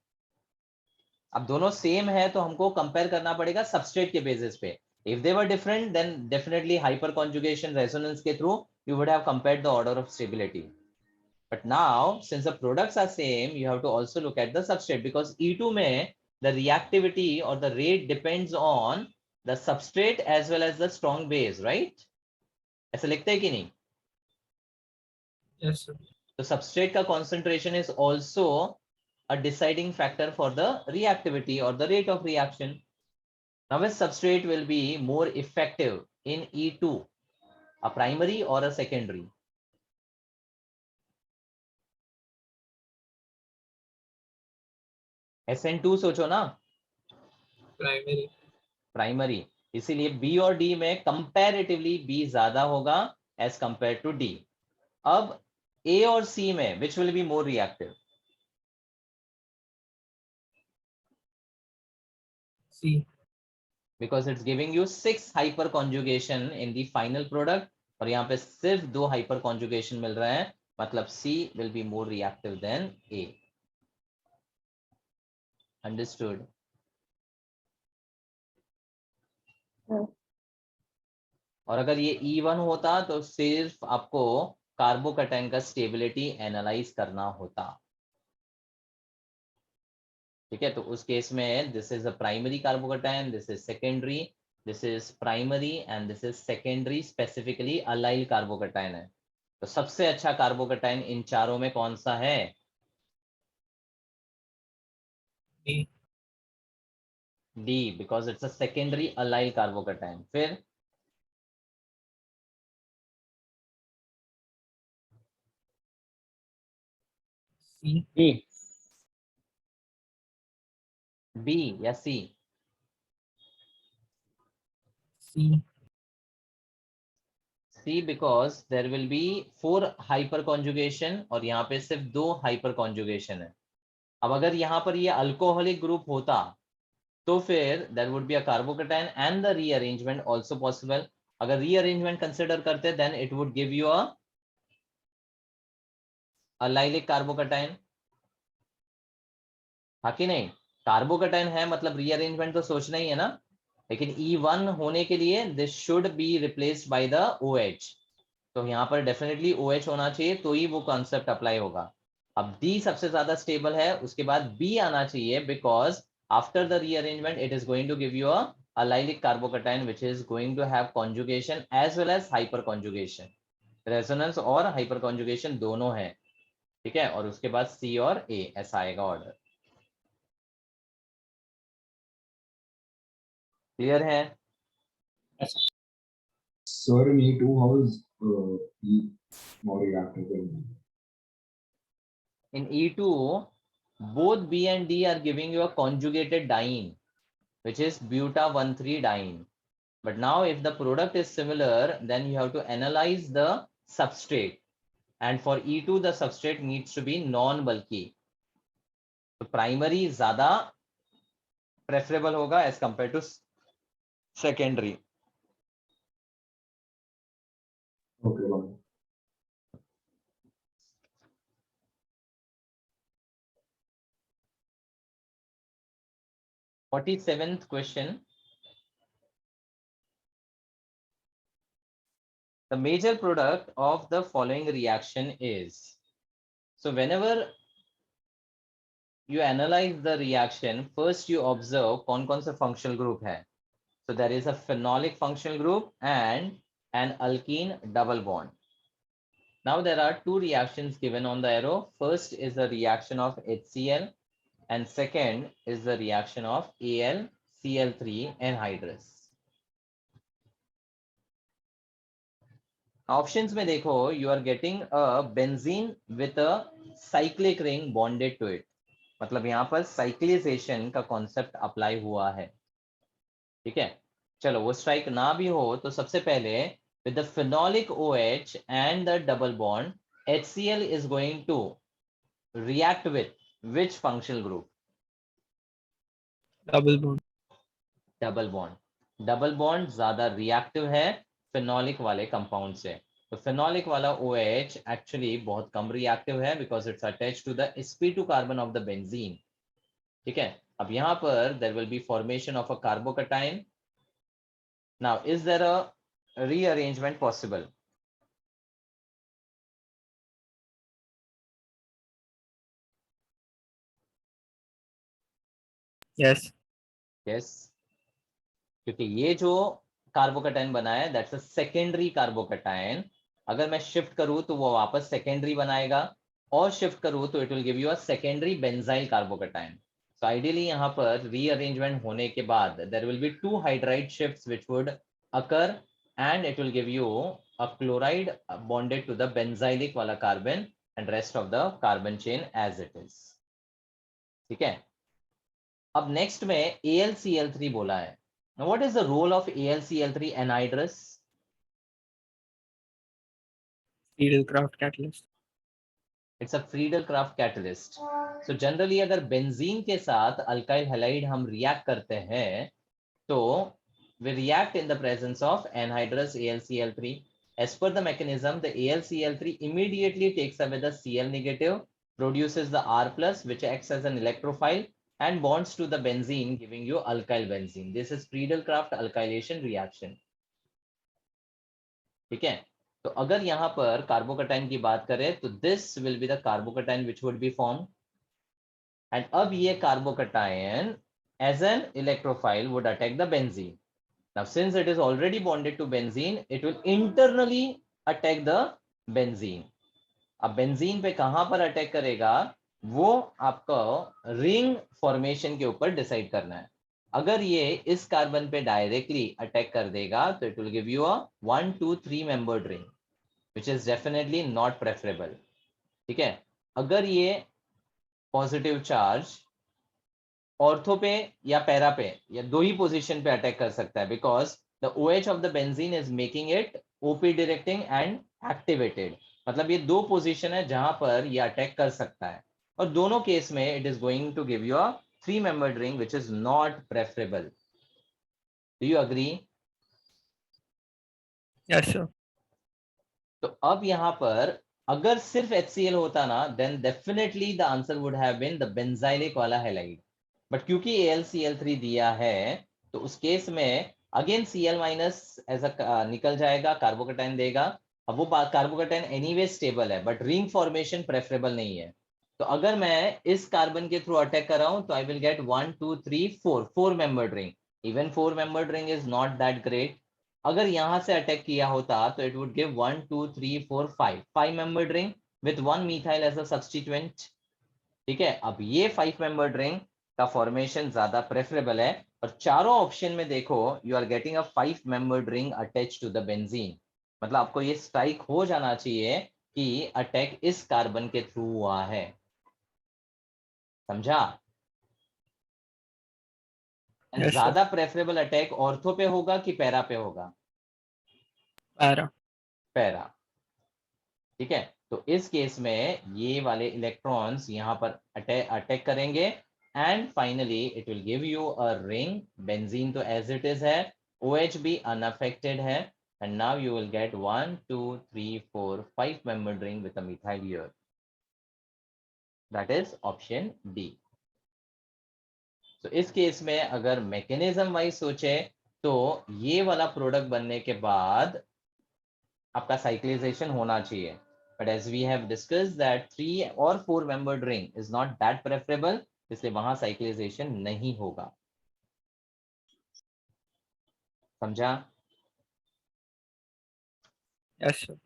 अब दोनों सेम है तो हमको कंपेयर करना पड़ेगा सबस्ट्रेट के बेसिस पे. If they were different, then definitely hyperconjugation resonance के through you would have compared the order of stability. But now, since the products are same, you have to also look at the substrate, because E2 में the reactivity or the rate depends on the substrate as well as the strong base, right? ऐसा लिखते हैं कि नहीं? Yes, sir. So substrate का concentration is also a deciding factor for the reactivity or the rate of reaction. Now, which substrate will be more effective in E2, a primary or a secondary? SN2 सोचो ना. Primary. Primary, इसीलिए B और D में comparatively B ज्यादा होगा as compare to D. अब ए और सी में विच will be more reactive? C. Because it's giving you 6 hyper conjugation in the final product, और यहाँ पे सिर्फ 2 हाइपर कॉन्जुगेशन मिल रहा है, मतलब C will be more reactive than A. Understood? और अगर ये E1 होता तो सिर्फ आपको कार्बोकैटायन का स्टेबिलिटी एनालाइज करना होता. ठीक है, तो उस केस में this is a primary carbocation, this is secondary, this is primary and this is secondary. Specifically allyl carbocation है. तो सबसे अच्छा कार्बोकैटायन इन चारों में कौन सा है? D. D, because it's a secondary allyl carbocation. फिर C. E. बी या सी? C. C, because there will be 4 hyperconjugation और यहाँ पे सिर्फ 2 हाइपर कॉन्जुगेशन है. अब अगर यहाँ पर ये अल्कोहलिक ग्रुप होता तो फिर there would be a carbocation and the rearrangement also possible. अगर रीअरेंजमेंट कंसिडर करते then it would give you a allylic carbocation, हाँ कि नहीं? कार्बोकटाइन है मतलब रीअरेंजमेंट तो सोचना ही है ना, लेकिन E1 होने के लिए this should be replaced by the OH, तो यहाँ पर डेफिनेटली OH होना चाहिए तो ही वो कॉन्सेप्ट अप्लाई होगा। अब D सबसे ज्यादा स्टेबल है, उसके बाद B आना चाहिए because after the rearrangement it is going to give you a allylic carbocation which is going to have conjugation as well as hyperconjugation, resonance और हाइपर कॉन्जुगेशन दोनों है, ठीक है, और उसके बाद C और A ऐसा आएगा ऑर्डर। क्लियर है? Yes, sir. Sir, in E2, how is E more reactive than B? In E2, both B and D are giving you a conjugated diene, which is buta-1,3-diene. But now if the product is similar, then you have to analyze the substrate. And for E2, the substrate needs to be non-bulky. So primary ज़्यादा preferable होगा as compared to secondary. Okay, got it. 47th question. The major product of the following reaction is, so whenever you analyze the reaction, first you observe कौन सा functional group है. So there is a phenolic functional group and an alkene double bond. Now there are two reactions given on the arrow. First is the reaction of HCl and second is the reaction of AlCl3 anhydrous. Options में देखो, you are getting a benzene with a cyclic ring bonded to it. मतलब यहाँ पर cyclization का concept apply हुआ है, ठीक है। चलो वो स्ट्राइक ना भी हो तो सबसे पहले with the phenolic OH and the double bond, HCl is going to react with which functional group? Double bond. Double bond. Double bond ज्यादा रिएक्टिव है फिनोलिक वाले कंपाउंड से, तो फिनोलिक वाला OH एक्चुअली बहुत कम रिएक्टिव है because it's attached to the sp2 carbon of the benzene, ठीक है। अब यहाँ पर there will be formation of a carbocation. Now is there a rearrangement possible? Yes. Yes, क्योंकि ये जो कार्बोकटाइन बना है दैट्स अ सेकेंडरी कार्बोकटाइन, अगर मैं शिफ्ट करूं तो वो वापस सेकेंडरी बनाएगा, और शिफ्ट करूं तो it will give you a secondary benzyl carbocation. So ideally यहाँ पर रीअरेंजमेंट होने के बाद there will be two hydride shifts which would occur and it will give you a chloride bonded to the benzylic वाला carbon and rest of the carbon chain as it is, ठीक है। अब next में AlCl3 बोला है। Now, what is the role of AlCl3 anhydrous? Friedel-Crafts catalyst. It's a Friedel-Crafts catalyst. So generally अगर benzene के साथ अल्काइल हैलाइड हम रिएक्ट करते हैं तो we react in the presence of anhydrous AlCl3. As per the mechanism, the AlCl3 immediately takes away the Cl negative, produces the R plus, which acts as an electrophile and bonds to the benzene, giving you alkyl benzene. This is Friedel-Crafts alkylation reaction. ठीक है, तो अगर यहाँ पर कार्बोकटाइन की बात करें तो this will be the carbocation which would be form, and अब ये carbocation as an electrophile would attack the benzene. Now since it is already bonded to benzene, it will internally attack the benzene. अब benzene पे कहां पर attack करेगा वो आपको ring formation के ऊपर डिसाइड करना है। अगर ये इस कार्बन पे डायरेक्टली अटैक कर देगा तो it will give you a 1 2 3 membered ring which is definitely not preferable, ठीक है। अगर ये पॉजिटिव चार्ज ऑर्थो पे या पैरा पे या दो ही पोजीशन पे अटैक कर सकता है because the OH of the benzene is making it OP directing and activated, मतलब ये दो पोजीशन है जहां पर ये अटैक कर सकता है, और दोनों केस में it is going to give you a 3 membered ring which is not preferable. Do you agree? Yes, sir. तो अब यहाँ पर अगर सिर्फ HCl होता ना, then definitely the answer would have been the benzylic वाला हैलाइड, बट क्योंकि AlCl3 दिया है तो उस केस में अगेन Cl माइनस ऐसा निकल जाएगा, कार्बोकेटाइन देगा। अब वो कार्बोकेटाइन एनीवे स्टेबल है बट रिंग फॉर्मेशन प्रेफरेबल नहीं है, तो अगर मैं इस कार्बन के थ्रू अटैक कर रहा हूं तो I will get 1 2 3 4 4 membered ring. Even 4 membered ring is not that great. अगर यहां से अटैक किया होता तो it would give 1 2 3 4 5 membered ring with 1 methyl as a substituent. ठीक है, अब ये 5 मेंबर्ड रिंग का फॉर्मेशन ज्यादा प्रेफरेबल है, और चारों ऑप्शन में देखो you are getting a 5 membered ring attach to the benzene. मतलब आपको ये स्ट्राइक हो जाना चाहिए कि अटैक इस कार्बन के थ्रू हुआ है। समझा? Yes, sir. ज्यादा प्रेफरेबल अटैक ऑर्थो पे होगा कि पैरा पे होगा? Para. पैरा। ठीक है, तो इस केस में ये वाले इलेक्ट्रॉन्स यहाँ पर अटैक करेंगे and finally it will give you a ring. Benzene तो एज इट इज है, OH भी अनअफेक्टेड है, and now you will get 1 2 3 4 5 membered ring with a methyl here. That is option D. तो इस case में अगर mechanism wise सोचे तो ये वाला प्रोडक्ट बनने के बाद आपका साइक्लिजेशन होना चाहिए, but as we have discussed that 3 और 4 membered ring is not that preferable, इसलिए वहां साइक्लिजेशन नहीं होगा। समझा? Yes, sir.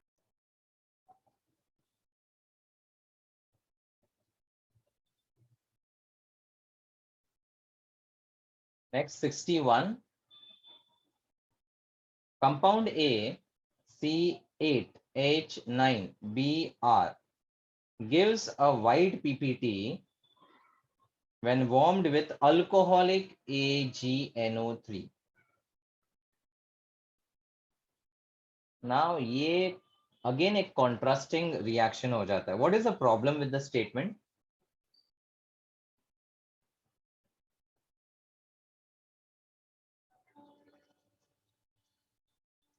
Next 61, compound A C8H9Br gives a wide PPT when warmed with alcoholic AgNO3. Now ये अगेन एक कॉन्ट्रास्टिंग रिएक्शन हो जाता है। What is the problem with the statement?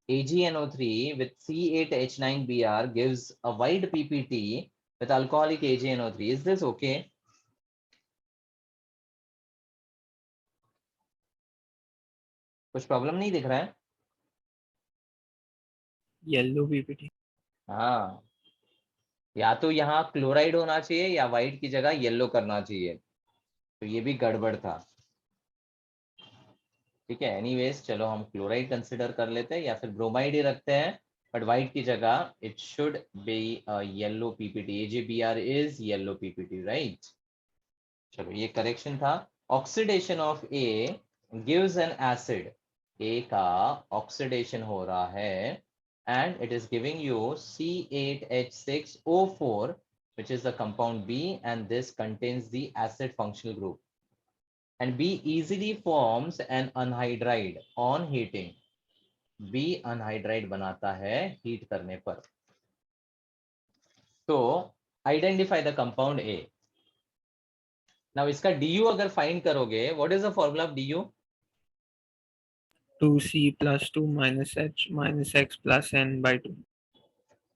AgNO3 with C8H9Br gives a wide PPT with alcoholic AgNO3. Is this okay? कुछ problem नहीं दिख रहा है? Yellow PPT. हाँ, या तो यहाँ क्लोराइड होना चाहिए या व्हाइट की जगह येलो करना चाहिए, तो ये भी गड़बड़ था। ठीक है, एनीवेज चलो हम क्लोराइड कंसिडर कर लेते हैं या फिर ब्रोमाइड ही रखते हैं, बट व्हाइट की जगह it should be yellow PPT. AgBr is yellow PPT, right? चलो ये करेक्शन था। Oxidation of A gives an acid. A का ऑक्सीडेशन हो रहा है and it is giving you C8H6O4, which is the compound B, and this contains the acid functional group. And B easily forms an anhydride on heating. B anhydride बनाता है heat करने पर। तो identify the compound A. Now इसका DU अगर find करोगे, what is the formula of DU? 2C plus 2 minus H minus X plus N by 2.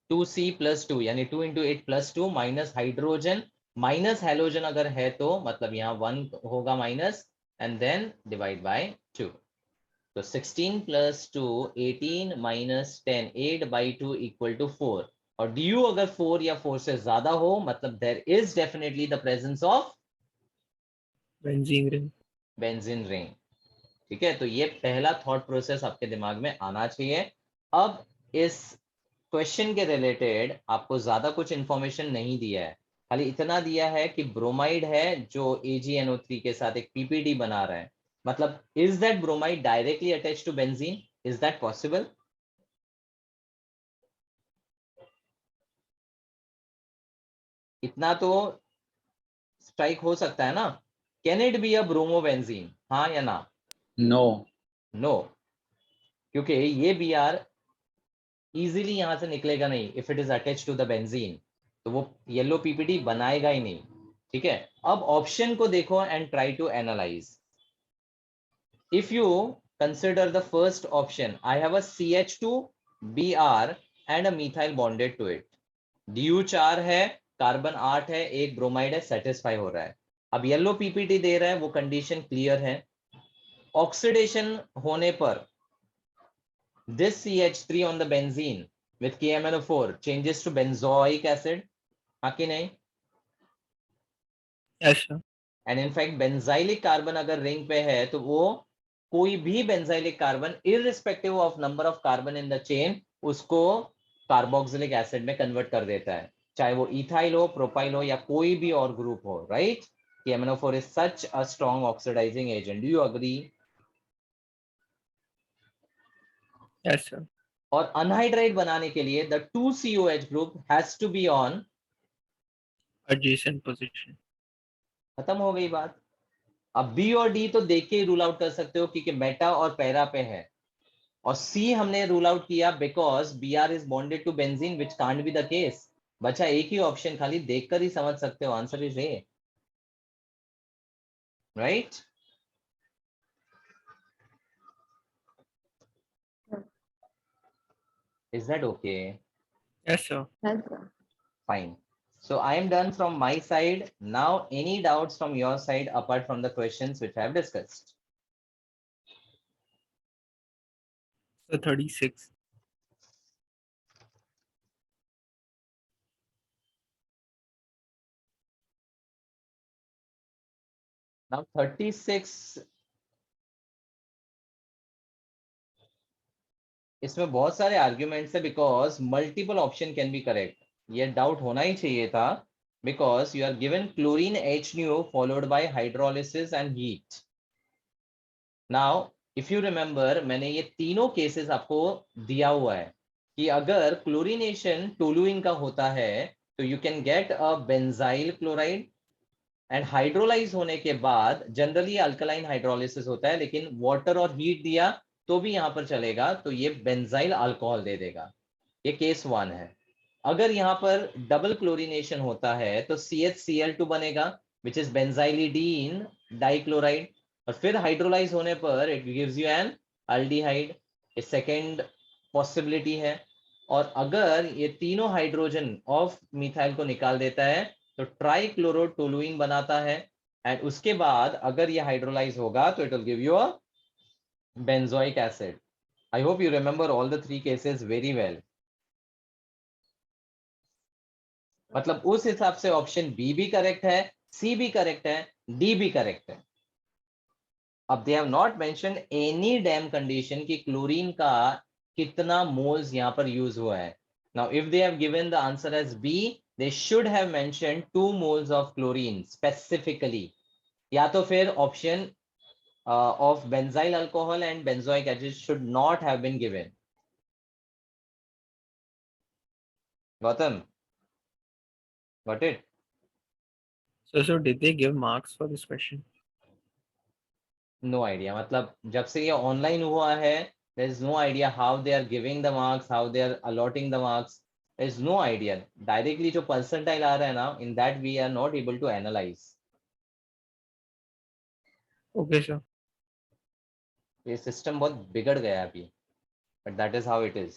2C plus 2 यानी 2 into 8 plus 2 minus hydrogen minus halogen अगर है तो मतलब यहाँ 1 होगा minus, and then divide by 2। तो 16 plus 2 18 minus 10 8 by 2 equal to 4, और du अगर 4 या 4 से ज्यादा हो मतलब there is definitely the presence of Benzene ring. Benzene ring. ठीक है, तो ये पहला थॉट प्रोसेस आपके दिमाग में आना चाहिए। अब इस क्वेश्चन के रिलेटेड आपको ज्यादा कुछ इंफॉर्मेशन नहीं दिया है, खाली इतना दिया है कि ब्रोमाइड है जो AgNO3 के साथ एक PPD बना रहा है। मतलब is that bromide directly attached to benzene? Is that possible? इतना तो स्ट्राइक हो सकता है ना? Can it be a bromobenzene? हाँ या ना? No. नो, क्योंकि ये Br इजीली यहां से निकलेगा नहीं। If it is attached to the benzene तो वो येलो पीपीटी बनाएगा ही नहीं। ठीक है, अब ऑप्शन को देखो and try to analyse. If you consider the first option, I have a CH2 Br and a methyl bonded to it. Du 4 है, कार्बन 8 है, एक ब्रोमाइड है, सेटिस्फाई हो रहा है. अब येलो पीपीटी दे रहा है, वो कंडीशन क्लियर है. ऑक्सीडेशन होने पर this CH3 on the benzene with KMnO4 changes to benzoic acid, हाँ कि नहीं? Yes, sir. And in fact benzylic carbon अगर रिंग पे है तो वो कोई भी benzylic carbon irrespective of number of carbon in the chain उसको कार्बोक्सिलिक एसिड में कन्वर्ट कर देता है, चाहे वो इथाइल हो, प्रोपाइल हो या कोई भी और ग्रुप हो, right? KMnO4 is such a strong oxidizing agent. Do you agree? Yes, sir. और अनहाइड्राइड बनाने के लिए the 2COH group has to be on, Adjacent position. खत्म हो गई बात. अब बी और डी तो देख के ही रूल आउट कर सकते हो क्योंकि मेटा और पैरा पे है, और सी हमने रूल आउट किया because Br is bonded to benzene which can't be the case. बचा एक ही ऑप्शन, खाली देखकर ही समझ सकते हो, answer is a, right? Is that okay? Yes, sir. Yes, sir. Fine. So I am done from my side. Now any doubts from your side apart from the questions which I have discussed? So 36. Now 36, इसमें बहुत सारे arguments है because multiple option can be correct. ये doubt होना ही चाहिए था because you are given chlorine HNO followed by hydrolysis and heat. Now if you remember, मैंने ये तीनों केसेस आपको दिया हुआ है कि अगर क्लोरीनेशन टोलुइन का होता है तो you can get a benzyl chloride, and hydrolyse होने के बाद जनरली अल्कलाइन हाइड्रोलिसिस होता है, लेकिन वाटर और हीट दिया तो भी यहां पर चलेगा, तो ये बेंजाइल अल्कोहल दे देगा. ये केस 1 है. अगर यहाँ पर डबल क्लोरीनेशन होता है तो CHCl2 बनेगा विच इज बेंजाइलिडीन डाइक्लोराइड, और फिर हाइड्रोलाइज होने पर it gives you an aldehyde. ये सेकेंड पॉसिबिलिटी है. और अगर ये तीनों हाइड्रोजन ऑफ मिथाइल को निकाल देता है तो ट्राइक्लोरोटोलुइन बनाता है, एंड उसके बाद अगर ये हाइड्रोलाइज होगा तो it will give you a benzoic acid. I hope you remember all the 3 cases very well. मतलब उस हिसाब से ऑप्शन बी भी करेक्ट है, सी भी करेक्ट है, डी भी करेक्ट है. अब they have not mentioned any damn condition कि क्लोरीन का कितना मोल्स यहां पर यूज हुआ है. Now if they have given the answer as B, they should have mentioned 2 moles of chlorine specifically. या तो फिर option of benzyl alcohol and benzoic acid should not have been given. Gautam, got it? So did they give marks for this question? No idea. मतलब जब से ये online हुआ है, there is no idea how they are giving the marks, how they are allotting the marks. There is no idea. Directly जो percentile आ रहा है ना, in that we are not able to analyze. Okay, sir. ये system बहुत बिगड़ गया अभी, but that is how it is.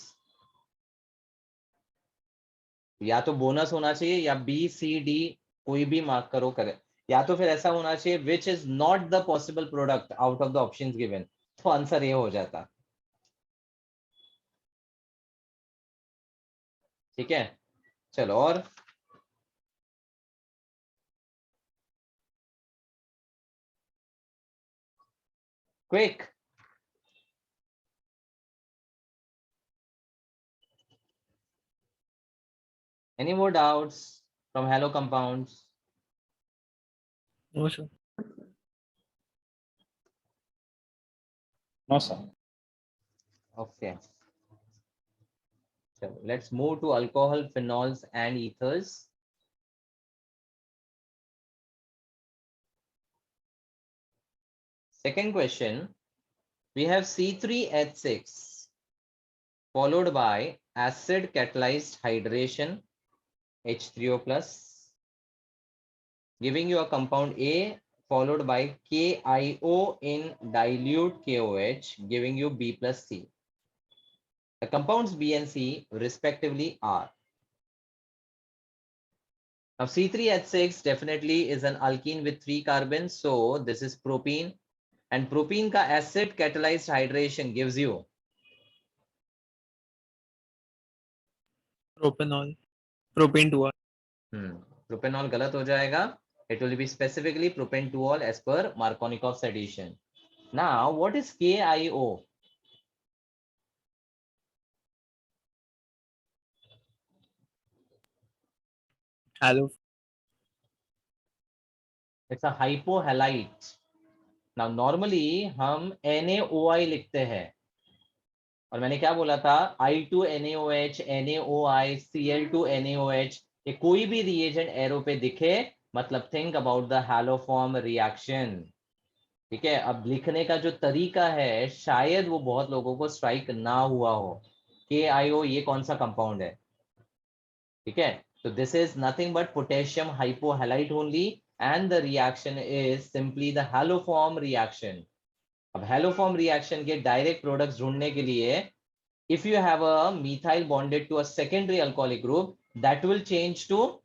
या तो बोनस होना चाहिए या बी सी डी कोई भी मार्क करो करे, या तो फिर ऐसा होना चाहिए which is not the possible product out of the options given, तो आंसर ये हो जाता. ठीक है, चलो. और quick, any more doubts from halo compounds? No, sir. No, sir. Okay, so let's move to alcohol, phenols and ethers. Second question, we have C3H6 followed by acid catalyzed hydration H3O plus, giving you a compound A followed by KIO in dilute KOH, giving you B plus C. The compounds B and C respectively are. Now C3H6 definitely is an alkene with 3 carbons, so this is propene, and propene का acid catalyzed hydration gives you Propanol. Propane 2. propanol गलत हो जाएगा. It will be specifically propane-2-ol as per Markovnikov's addition. Now what is KIO? Halo. It's a hypohalite. Now normally हम NaOI लिखते हैं, और मैंने क्या बोला था, I2NaOH, NaOI, Cl2NaOH, ये कोई भी रिएजेंट एरो पे दिखे मतलब think about the haloform reaction. ठीक है, अब लिखने का जो तरीका है शायद वो बहुत लोगों को स्ट्राइक ना हुआ हो. KIO ये कौन सा कंपाउंड है? ठीक है, तो this is nothing but potassium hypohalite only, and the reaction is simply the haloform reaction. अब हैलोफॉर्म रिएक्शन के डायरेक्ट प्रोडक्ट्स ढूंढने के लिए, if you have a methyl bonded to a secondary alcoholic group, that will change to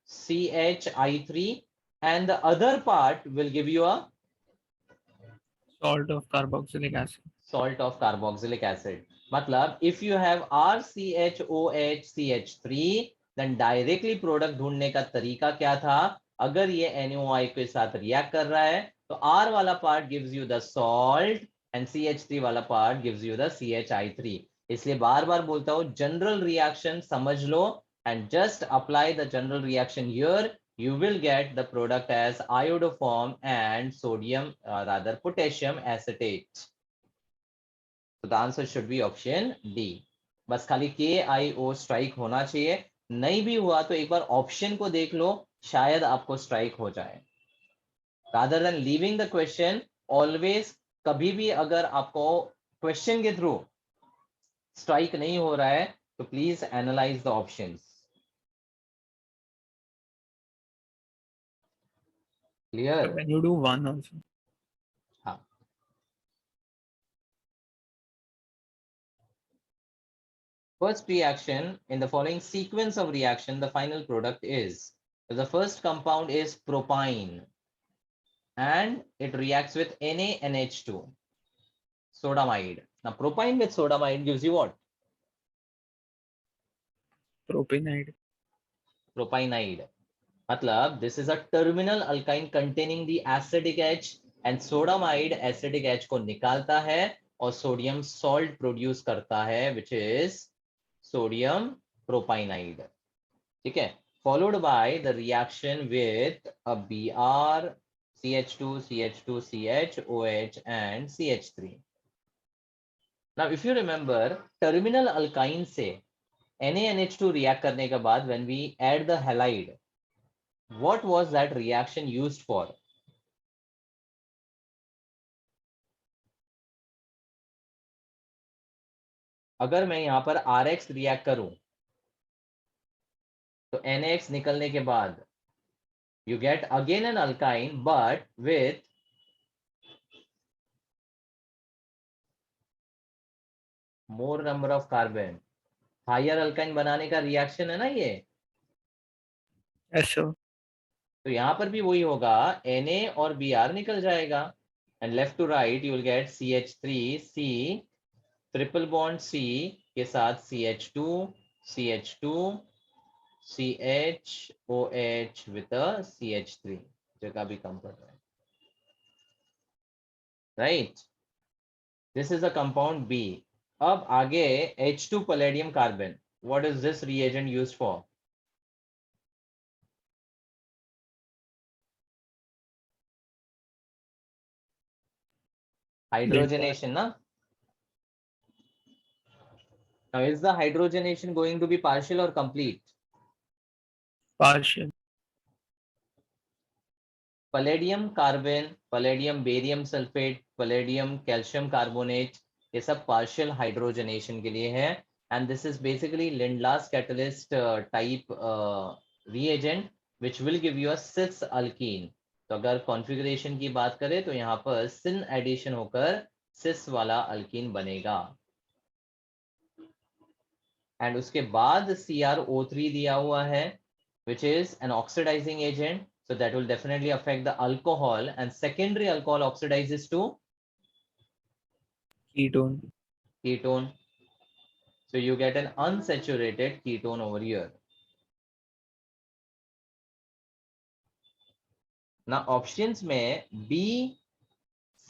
CHI3, and the other part will give you a Salt of carboxylic acid. salt of carboxylic acid. मतलब if you have RCHOH CH3, then directly product ढूंढने का तरीका क्या था? अगर ये NaOI के साथ रिएक्ट कर रहा है तो R वाला part gives you the salt and CH3 वाला part gives you the CHI3. इसलिए बार बार बोलता हूँ जनरल रिएक्शन समझ लो, and just apply the general reaction here. You will get the product as iodoform and sodium rather potassium acetate. So the answer should be option D. बस खाली KIO strike होना चाहिए. नहीं भी हुआ तो एक बार ऑप्शन को देख लो, शायद आपको स्ट्राइक हो जाए. Rather than leaving the question, always कभी भी अगर आपको क्वेश्चन के थ्रू स्ट्राइक नहीं हो रहा है तो please analyse the options. Clear? When you do one also. हाँ. First reaction in the following sequence of reaction, the final product is, so the first compound is propyne and it reacts with NaNH2, sodamide. Now propyne with sodamide gives you what? Propanide. Propynide. मतलब this is a terminal alkyne containing the acidic H, and sodamide acidic H को निकालता है और sodium salt produce करता है which is sodium propynide. ठीक है, followed by the reaction with a Br, CH2, CH2, CH, OH and CH3. Now if you remember, terminal alkyne से NaNH2 react करने के बाद when we add the halide, what was that reaction used for? अगर मैं यहाँ पर RX react करूं तो NaX निकलने के बाद you get again an alkyne but with more number of carbon. Higher alkyne बनाने का रिएक्शन है ना ये. Yes, sir. तो यहाँ पर भी वही होगा, Na और Br निकल जाएगा, and left to right you will get CH3C, triple bond C के साथ CH2, CH2, CHOH with a CH3. जगह भी कम पड़ रहा है, right? This is a compound B. अब आगे H2 palladium carbon. What is this reagent used for? Hydrogenation, na? Now is the hydrogenation going to be partial or complete? Partial. Palladium carbon, palladium barium sulfate, palladium calcium carbonate, ये सब partial hydrogenation के लिए है, and this is basically Lindlas catalyst type reagent which will give you a cis alkene. तो अगर configuration की बात करें तो यहाँ पर sin addition होकर cis वाला alkene बनेगा. एंड उसके बाद CrO3 दिया हुआ है which is an oxidizing agent, so that will definitely affect the alcohol, and secondary alcohol oxidizes to Ketone. ketone, so you get an unsaturated ketone over here. Now options में B,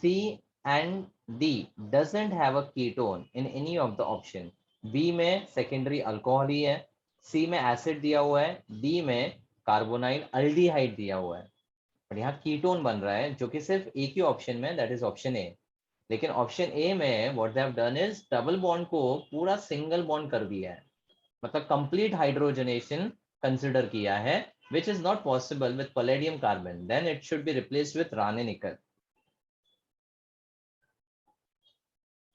C and D doesn't have a ketone in any of the option. B में secondary alcohol ही है, C में acid दिया हुआ है, D में carbonyl aldehyde दिया हुआ है, और यहाँ कीटोन बन रहा है जो कि सिर्फ एक ही ऑप्शन में, दैट इज ऑप्शन ए. लेकिन ऑप्शन ए में what they have done is double bond को पूरा सिंगल बॉन्ड कर दिया है, मतलब कंप्लीट हाइड्रोजनेशन कंसिडर किया है, which is not possible with palladium carbon. Then it should be replaced with Rane nickel.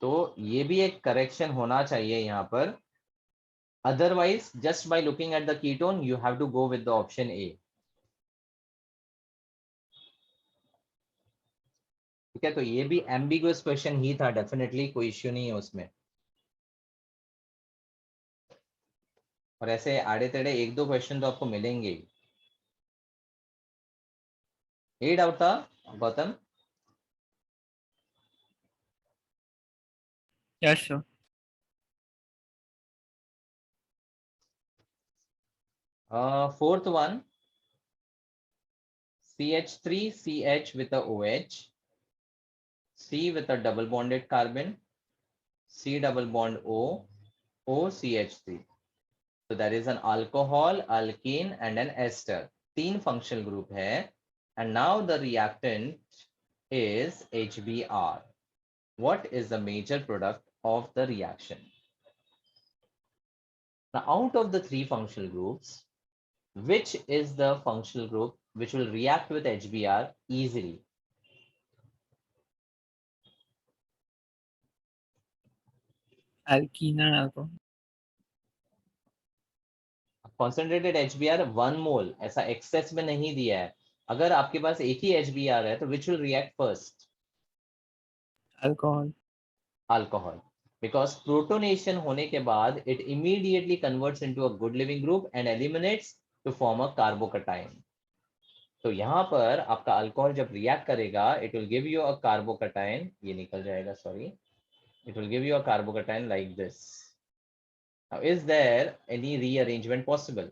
तो ये भी एक करेक्शन होना चाहिए यहाँ पर. Otherwise, just by looking at the ketone, you have to go with the option A. ठीक है, तो ये भी एम्बिगुअस क्वेश्चन ही था, डेफिनेटली कोई इश्यू नहीं है उसमें. और ऐसे आड़े तेड़े एक दो क्वेश्चन तो आपको मिलेंगे ही. ये डाउट था Gautam? Yes, sir. Fourth one, CH3CH with a OH, C with a double bonded carbon, C double bond O, OCH3. So that is an alcohol, alkene and an ester. तीन functional group है, and now the reactant is HBr. What is the major product of the reaction? Now out of the three functional groups, which is the functional group which will react with HBr easily? Alkene and alcohol. Concentrated HBr 1 mole ऐसा excess में नहीं दिया है. अगर आपके पास एक ही HBr है तो which will react first? Alcohol. Alcohol. Because protonation होने के बाद it immediately converts into a good living group and eliminates to form a carbocation. तो यहाँ पर आपका अल्कोहल जब रिएक्ट करेगा it will give you a carbocation. ये निकल जाएगा, sorry. It will give you a carbocation like this. Now, is there any rearrangement possible?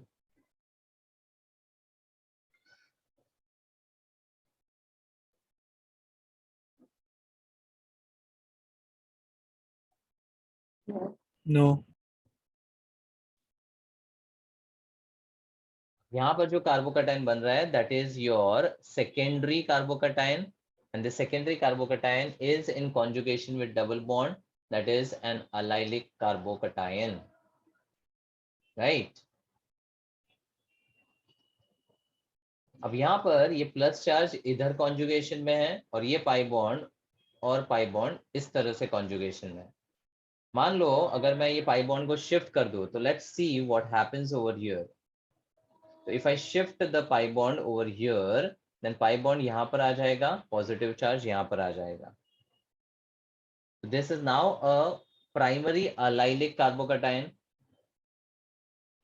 No. No. यहाँ पर जो कार्बोकैटायन बन रहा है that is your secondary carbocation, and the secondary carbocation is in conjugation with double bond, that is an allylic carbocation, right? अब यहाँ पर ये प्लस चार्ज इधर कॉन्जुगेशन में है और ये पाई बॉन्ड और पाई बॉन्ड इस तरह से कॉन्जुगेशन में है. मान लो अगर मैं ये पाई बॉन्ड को शिफ्ट कर दूं तो let's see what happens over here. So if I shift the pi bond over here, then pi bond यहाँ पर आ जाएगा, positive charge यहाँ पर आ जाएगा. So this is now a primary allylic carbocation.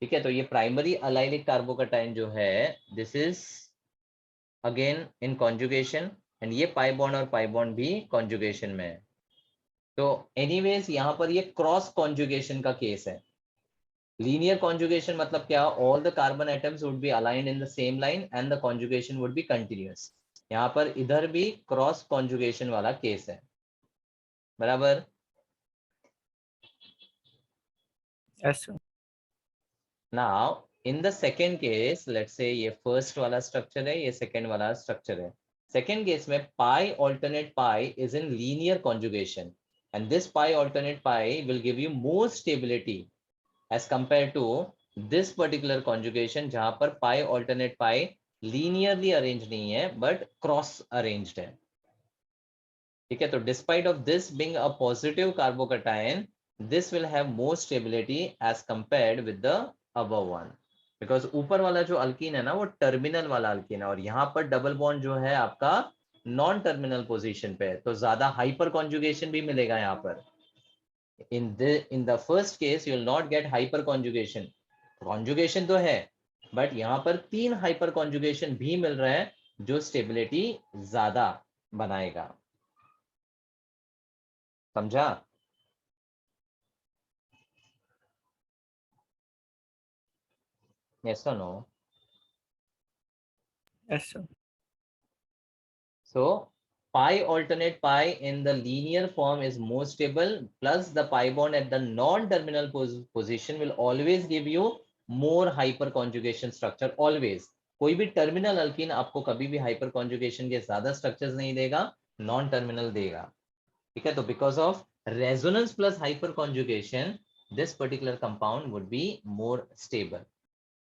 ठीक है, तो ये primary allylic carbocation जो है, this is again in conjugation, and ये pi bond और pi bond भी conjugation में है. तो anyways यहाँ पर ये cross conjugation का केस है. Linear conjugation मतलब क्या? All the carbon atoms would be aligned in the same line and the conjugation would be continuous. यहाँ पर इधर भी cross conjugation वाला केस है, बराबर? Yes, sir. Now in the second case, let's say ये first वाला structure है, ये second वाला structure है. Second case में pi alternate pi is in linear conjugation, and this pi alternate pi will give you more stability as compared to this particular conjugation जहां पर pi alternate pi linearly arranged नहीं है but cross arranged है. ठीक है, तो despite of this being a positive carbocation, this will have more stability as compared with the above one, because ऊपर वाला जो अल्कीन है ना वो टर्मिनल वाला अल्कीन है और यहाँ पर डबल बॉन्ड जो है आपका नॉन टर्मिनल पोजीशन पे है, तो ज्यादा हाइपर कॉन्जुगेशन भी मिलेगा यहाँ पर. In the first case, you will not get hyperconjugation. Conjugation तो है, but यहाँ पर 3 hyperconjugation भी मिल रहा है जो स्टेबिलिटी ज्यादा बनाएगा. समझा? Yes or no? Yes, sir. So pi alternate pi in the linear form is more stable, plus the pi bond at the non-terminal position will always give you more hyperconjugation structure. Always. कोई भी terminal alkyne आपको कभी भी हाइपरकॉन्जुगेशन के ज्यादा structures नहीं देगा, non terminal देगा. ठीक है, तो because of resonance plus hyperconjugation this particular compound would be more stable.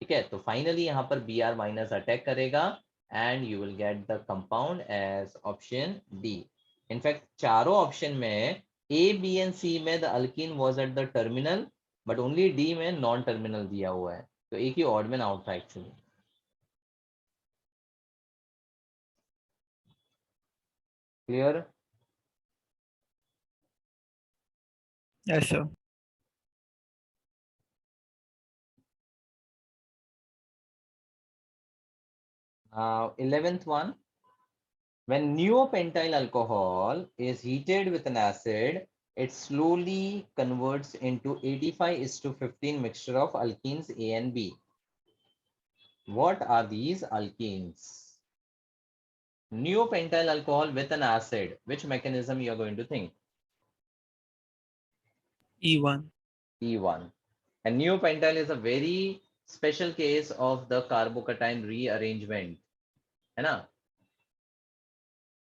ठीक है, तो फाइनली यहाँ पर Br माइनस अटैक करेगा and you will get the compound as option D. In fact, चारों ऑप्शन में A, B and C में the alkene was at the terminal, but only D में non terminal दिया हुआ है, तो एक ही odd man out था actually. Clear? Yes, sir. Now 11th one. When neopentyl alcohol is heated with an acid, it slowly converts into 85:15 mixture of alkenes A and B. What are these alkenes? Neopentyl alcohol with an acid. Which mechanism you are going to think? E1. E1. And neopentyl is a very special case of the carbocation rearrangement, है ना?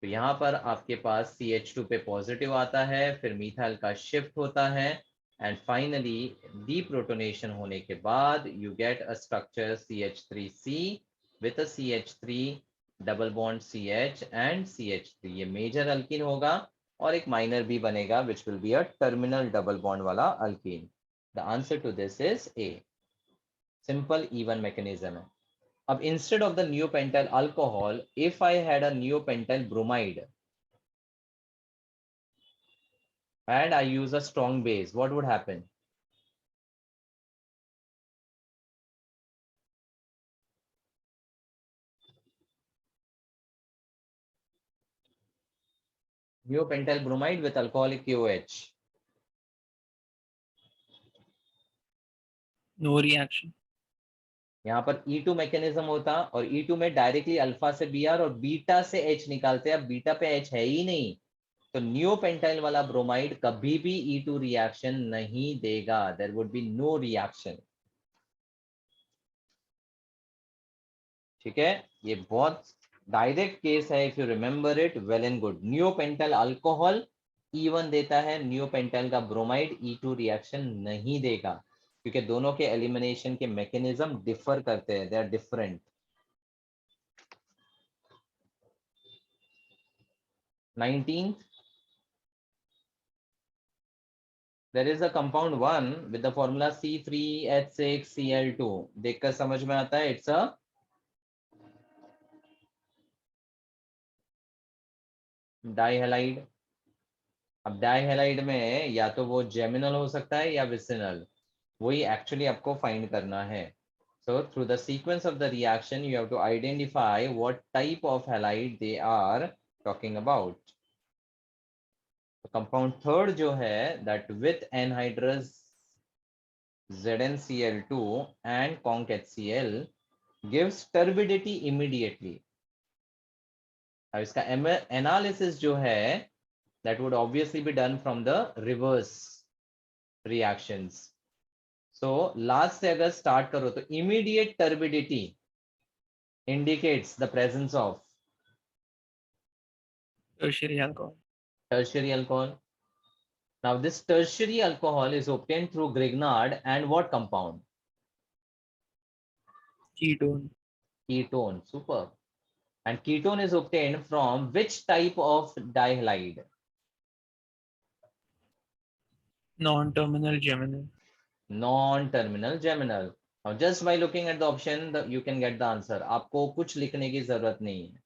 तो यहाँ पर आपके पास CH2 पे positive आता है, फिर मिथाइल का शिफ्ट होता है, एंड फाइनली डीप्रोटोनेशन होने के बाद you get a structure CH3C with a CH3 double bond CH and CH3. ये मेजर अल्कीन होगा और एक माइनर भी बनेगा which will be a terminal double bond वाला alkene. The answer to this is A. Simple E1 mechanism है. अब instead of the neopentyl alcohol, if I had a neopentyl bromide and I use a strong base, what would happen? Neopentyl bromide with alcoholic KOH. No reaction. यहाँ पर E2 mechanism होता और E2 में directly alpha से Br और beta से H निकालते हैं. अब बीटा पे H है ही नहीं, तो नियोपेंटाइल वाला ब्रोमाइड कभी भी E2 रिएक्शन नहीं देगा. There would be no reaction. ठीक है, ये बहुत डायरेक्ट केस है. If you remember it well and good. Neopentyl alcohol E1 देता है, नियोपेंटाइल का ब्रोमाइड E2 रिएक्शन नहीं देगा, क्योंकि दोनों के एलिमिनेशन के मैकेनिज्म डिफर करते हैं. They are different. 19th, there is a compound 1 with the formula C3H6Cl2. देखकर समझ में आता है इट्स अ डाइहैलाइड. अब डाइहैलाइड में या तो वो जेमिनल हो सकता है या विसिनल, वही एक्चुअली आपको फाइंड करना है. So through the sequence of the reaction, you have to identify what type of halide they are talking about. तो compound third जो है, that with anhydrous ZnCl2 and conc HCl gives turbidity immediately. अब इसका analysis जो है that would obviously be done from the reverse reactions. So last से अगर start करो तो immediate turbidity indicates the presence of Tertiary alcohol. tertiary alcohol. Now this tertiary alcohol is obtained through Grignard and what compound? Ketone. Ketone. Super. And ketone is obtained from which type of dihalide? Non-terminal geminal. Non-terminal geminal. Now just by looking at the option you can get the answer. आपको कुछ लिखने की जरूरत नहीं है.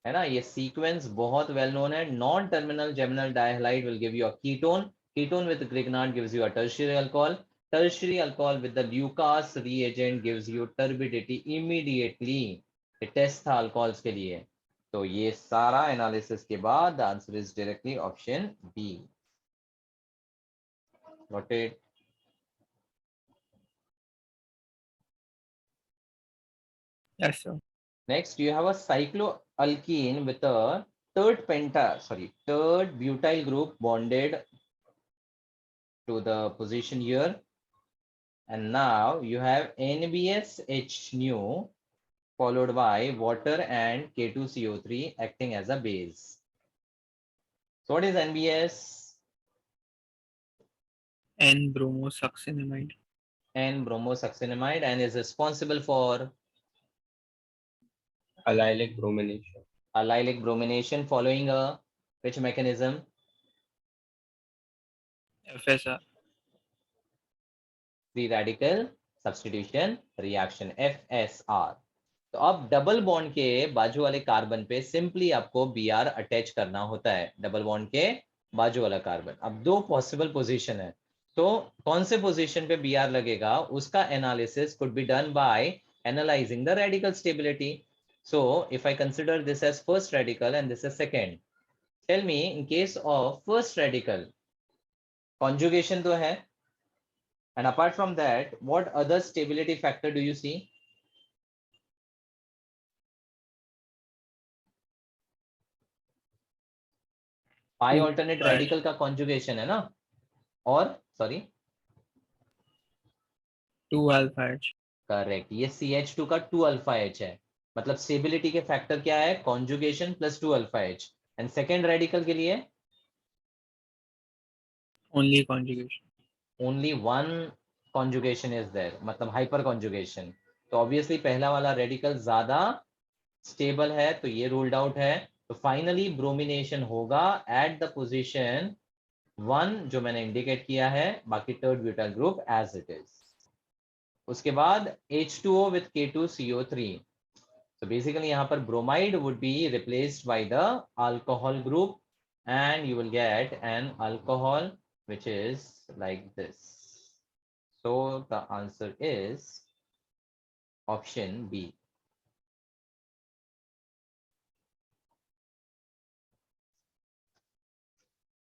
है ना, ये सीक्वेंस बहुत वेल नोन है. Non terminal geminal dihalide will give you a ketone. Ketone with Grignard gives you a tertiary alcohol. Tertiary alcohol with the Lucas reagent gives you turbidity immediately. ये टेस्ट था alcohols के लिए. तो ये सारा analysis के बाद the answer is directly option B. Got it? Yes, sir. Next, you have a cycloalkene with a third butyl group bonded to the position here. And now you have NBSH nu followed by water and K2CO3 acting as a base. So what is NBS? N-bromosuccinimide. N-bromosuccinimide, and is responsible for Allylic bromination. allylic bromination following a which mechanism? FSR. Free radical substitution reaction, FSR. तो अब double bond के बाजू वाले carbon पे simply आपको Br attach करना होता है. डबल बॉन्ड के बाजू वाला कार्बन. अब दो पॉसिबल पोजीशन है, तो कौन से पोजीशन पे Br लगेगा उसका analysis could be done by analysing the radical stability. So if I consider this as first radical and this is second, tell me in case of first radical conjugation तो है, and apart from that what other stability factor do you see? Pi alternate radical का conjugation है ना, और sorry 2 alpha H. Correct, ये CH2 का 2 alpha H है. मतलब स्टेबिलिटी के फैक्टर क्या है? Conjugation plus 2 alpha H. And second radical के लिए Only conjugation. Only one conjugation is there, मतलब हाइपर कॉन्जुगेशन. तो ऑब्वियसली पहला वाला रेडिकल ज्यादा स्टेबल है, तो ये रूल्ड आउट है. तो फाइनली ब्रोमिनेशन होगा एट द पोजीशन 1 जो मैंने इंडिकेट किया है, बाकी third butyl group as it is. उसके बाद H2O with K2CO3. So basically यहाँ पर bromide would be replaced by the alcohol group and you will get an alcohol which is like this. So the answer is option B.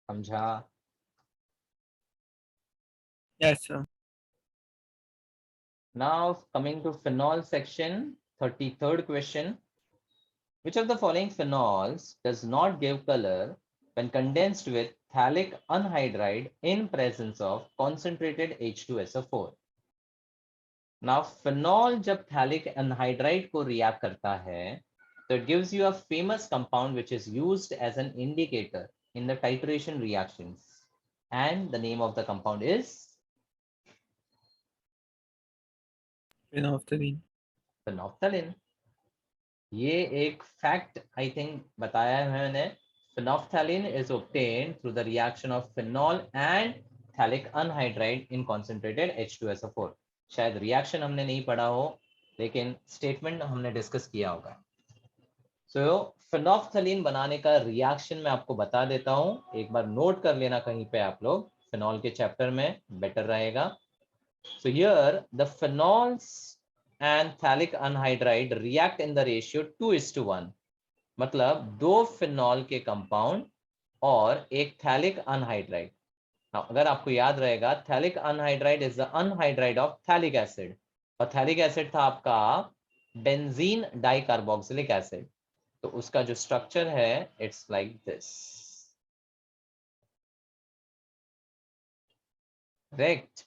समझा? Yes, sir. Now coming to phenol section, 33rd question. Which of the following phenols does not give color when condensed with phthalic anhydride in presence of concentrated H2SO4? Now phenol जब phthalic anhydride को react करता है, so it gives you a famous compound which is used as an indicator in the titration reactions, and the name of the compound is Phenolphthalein. phenolphthalein. ये एक fact I think बताया है मैंने. phenolphthalein is obtained through the reaction of phenol and phthalic anhydride in concentrated H2SO4. शायद reaction हमने नहीं पढ़ा हो, लेकिन स्टेटमेंट हमने डिस्कस किया होगा. सो phenolphthalein बनाने का रिएक्शन मैं आपको बता देता हूं, एक बार नोट कर लेना कहीं पे आप लोग, फिनॉल के चैप्टर में बेटर रहेगा. So here the phenols and phthalic anhydride react in the ratio 2:1. मतलब दो फिनॉल के कंपाउंड और एक थैलिक अनहाइड्राइड. अगर आपको याद रहेगा, phthalic anhydride is the anhydride of phthalic acid, और थैलिक एसिड था आपका बेंजीन डाइकार्बोक्सिलिक एसिड. तो उसका जो स्ट्रक्चर है it's like this. Correct?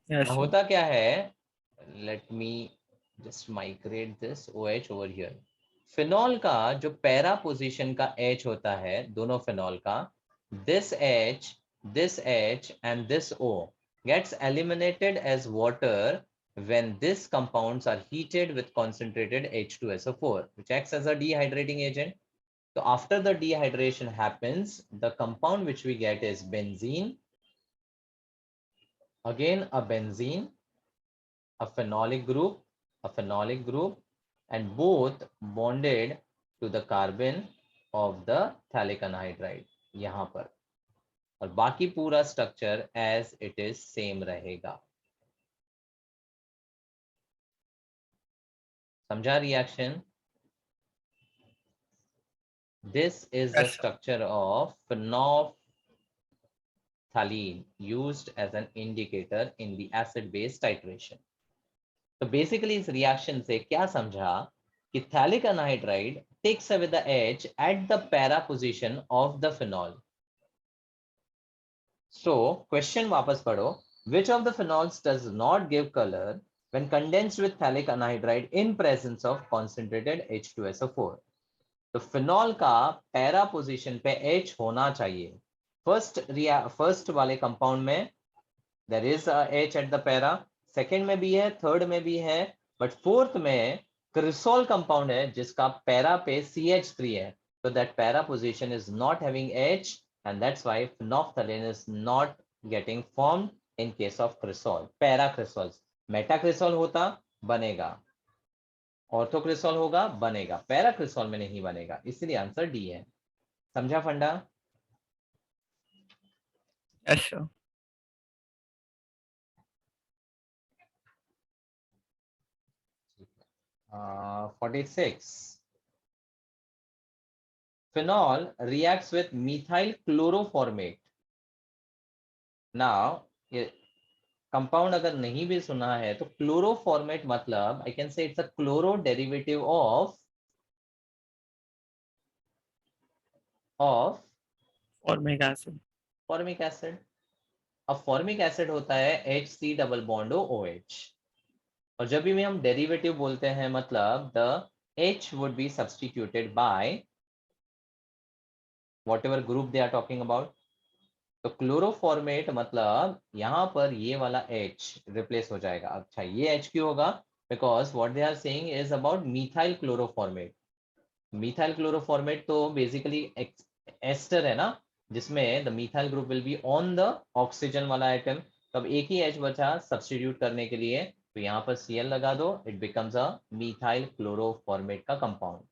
Yes, sir. होता क्या है, let me just migrate this OH over here. Phenol का जो पैरा पोजीशन का H होता है दोनों फिनॉल का, this H and this O gets eliminated as water when these compounds are heated with concentrated H2SO4, which acts as a dehydrating agent. So after the dehydration happens, the compound which we get is benzene, again a benzene, a phenolic group, and both bonded to the carbon of the phthalic anhydride यहाँ पर, और बाकी पूरा structure as it is same रहेगा. समझा reaction? This is the Yes, sir. structure of phenolphthalein used as an indicator in the acid base titration. तो basically इस reaction से क्या समझा कि phthalic anhydride takes away the H at the para position of the phenol. So question वापस पढ़ो. Which of the phenols does not give color when condensed with phthalic anhydride in presence of concentrated H2SO4? तो phenol का para position पे H होना चाहिए. First वाले compound में there is H at the para, second में भी है, थर्ड में भी है, बट फोर्थ में क्रिसोल कंपाउंड है जिसका पैरा पे CH3 है. So that para position is not having H, and that's why phenolphthalein is not getting formed in case of crisol. Para crisol, metacrisol होता बनेगा, ऑर्थोक्रिसोल होगा बनेगा, पैराक्रिसोल में नहीं बनेगा, इसलिए आंसर डी है. समझा फंडा? Yes, sir. Uh, 46. Phenol reacts with methyl chloroformate. Now, compound अगर नहीं भी सुना है तो क्लोरोफॉर्मेट मतलब I can say it's a chloro derivative of Formic acid. Formic acid. अब फॉर्मिक एसिड होता है HC डबल बॉन्ड OH, और जब भी हम डेरिवेटिव बोलते हैं मतलब the H would be substituted by whatever group they are talking about. तो क्लोरोफॉर्मेट मतलब यहाँ पर ये वाला H रिप्लेस हो जाएगा. अच्छा ये H क्यों होगा? Because what they are saying is about methyl chloroformate. Methyl chloroformate तो बेसिकली एस्टर है ना, जिसमें the methyl group will be on the oxygen वाला आइटम. तो अब एक ही H बचा सब्स्टिट्यूट करने के लिए, तो यहाँ पर Cl लगा दो, इट बिकम्स अ मिथाइल क्लोरोफॉर्मेट का कंपाउंड.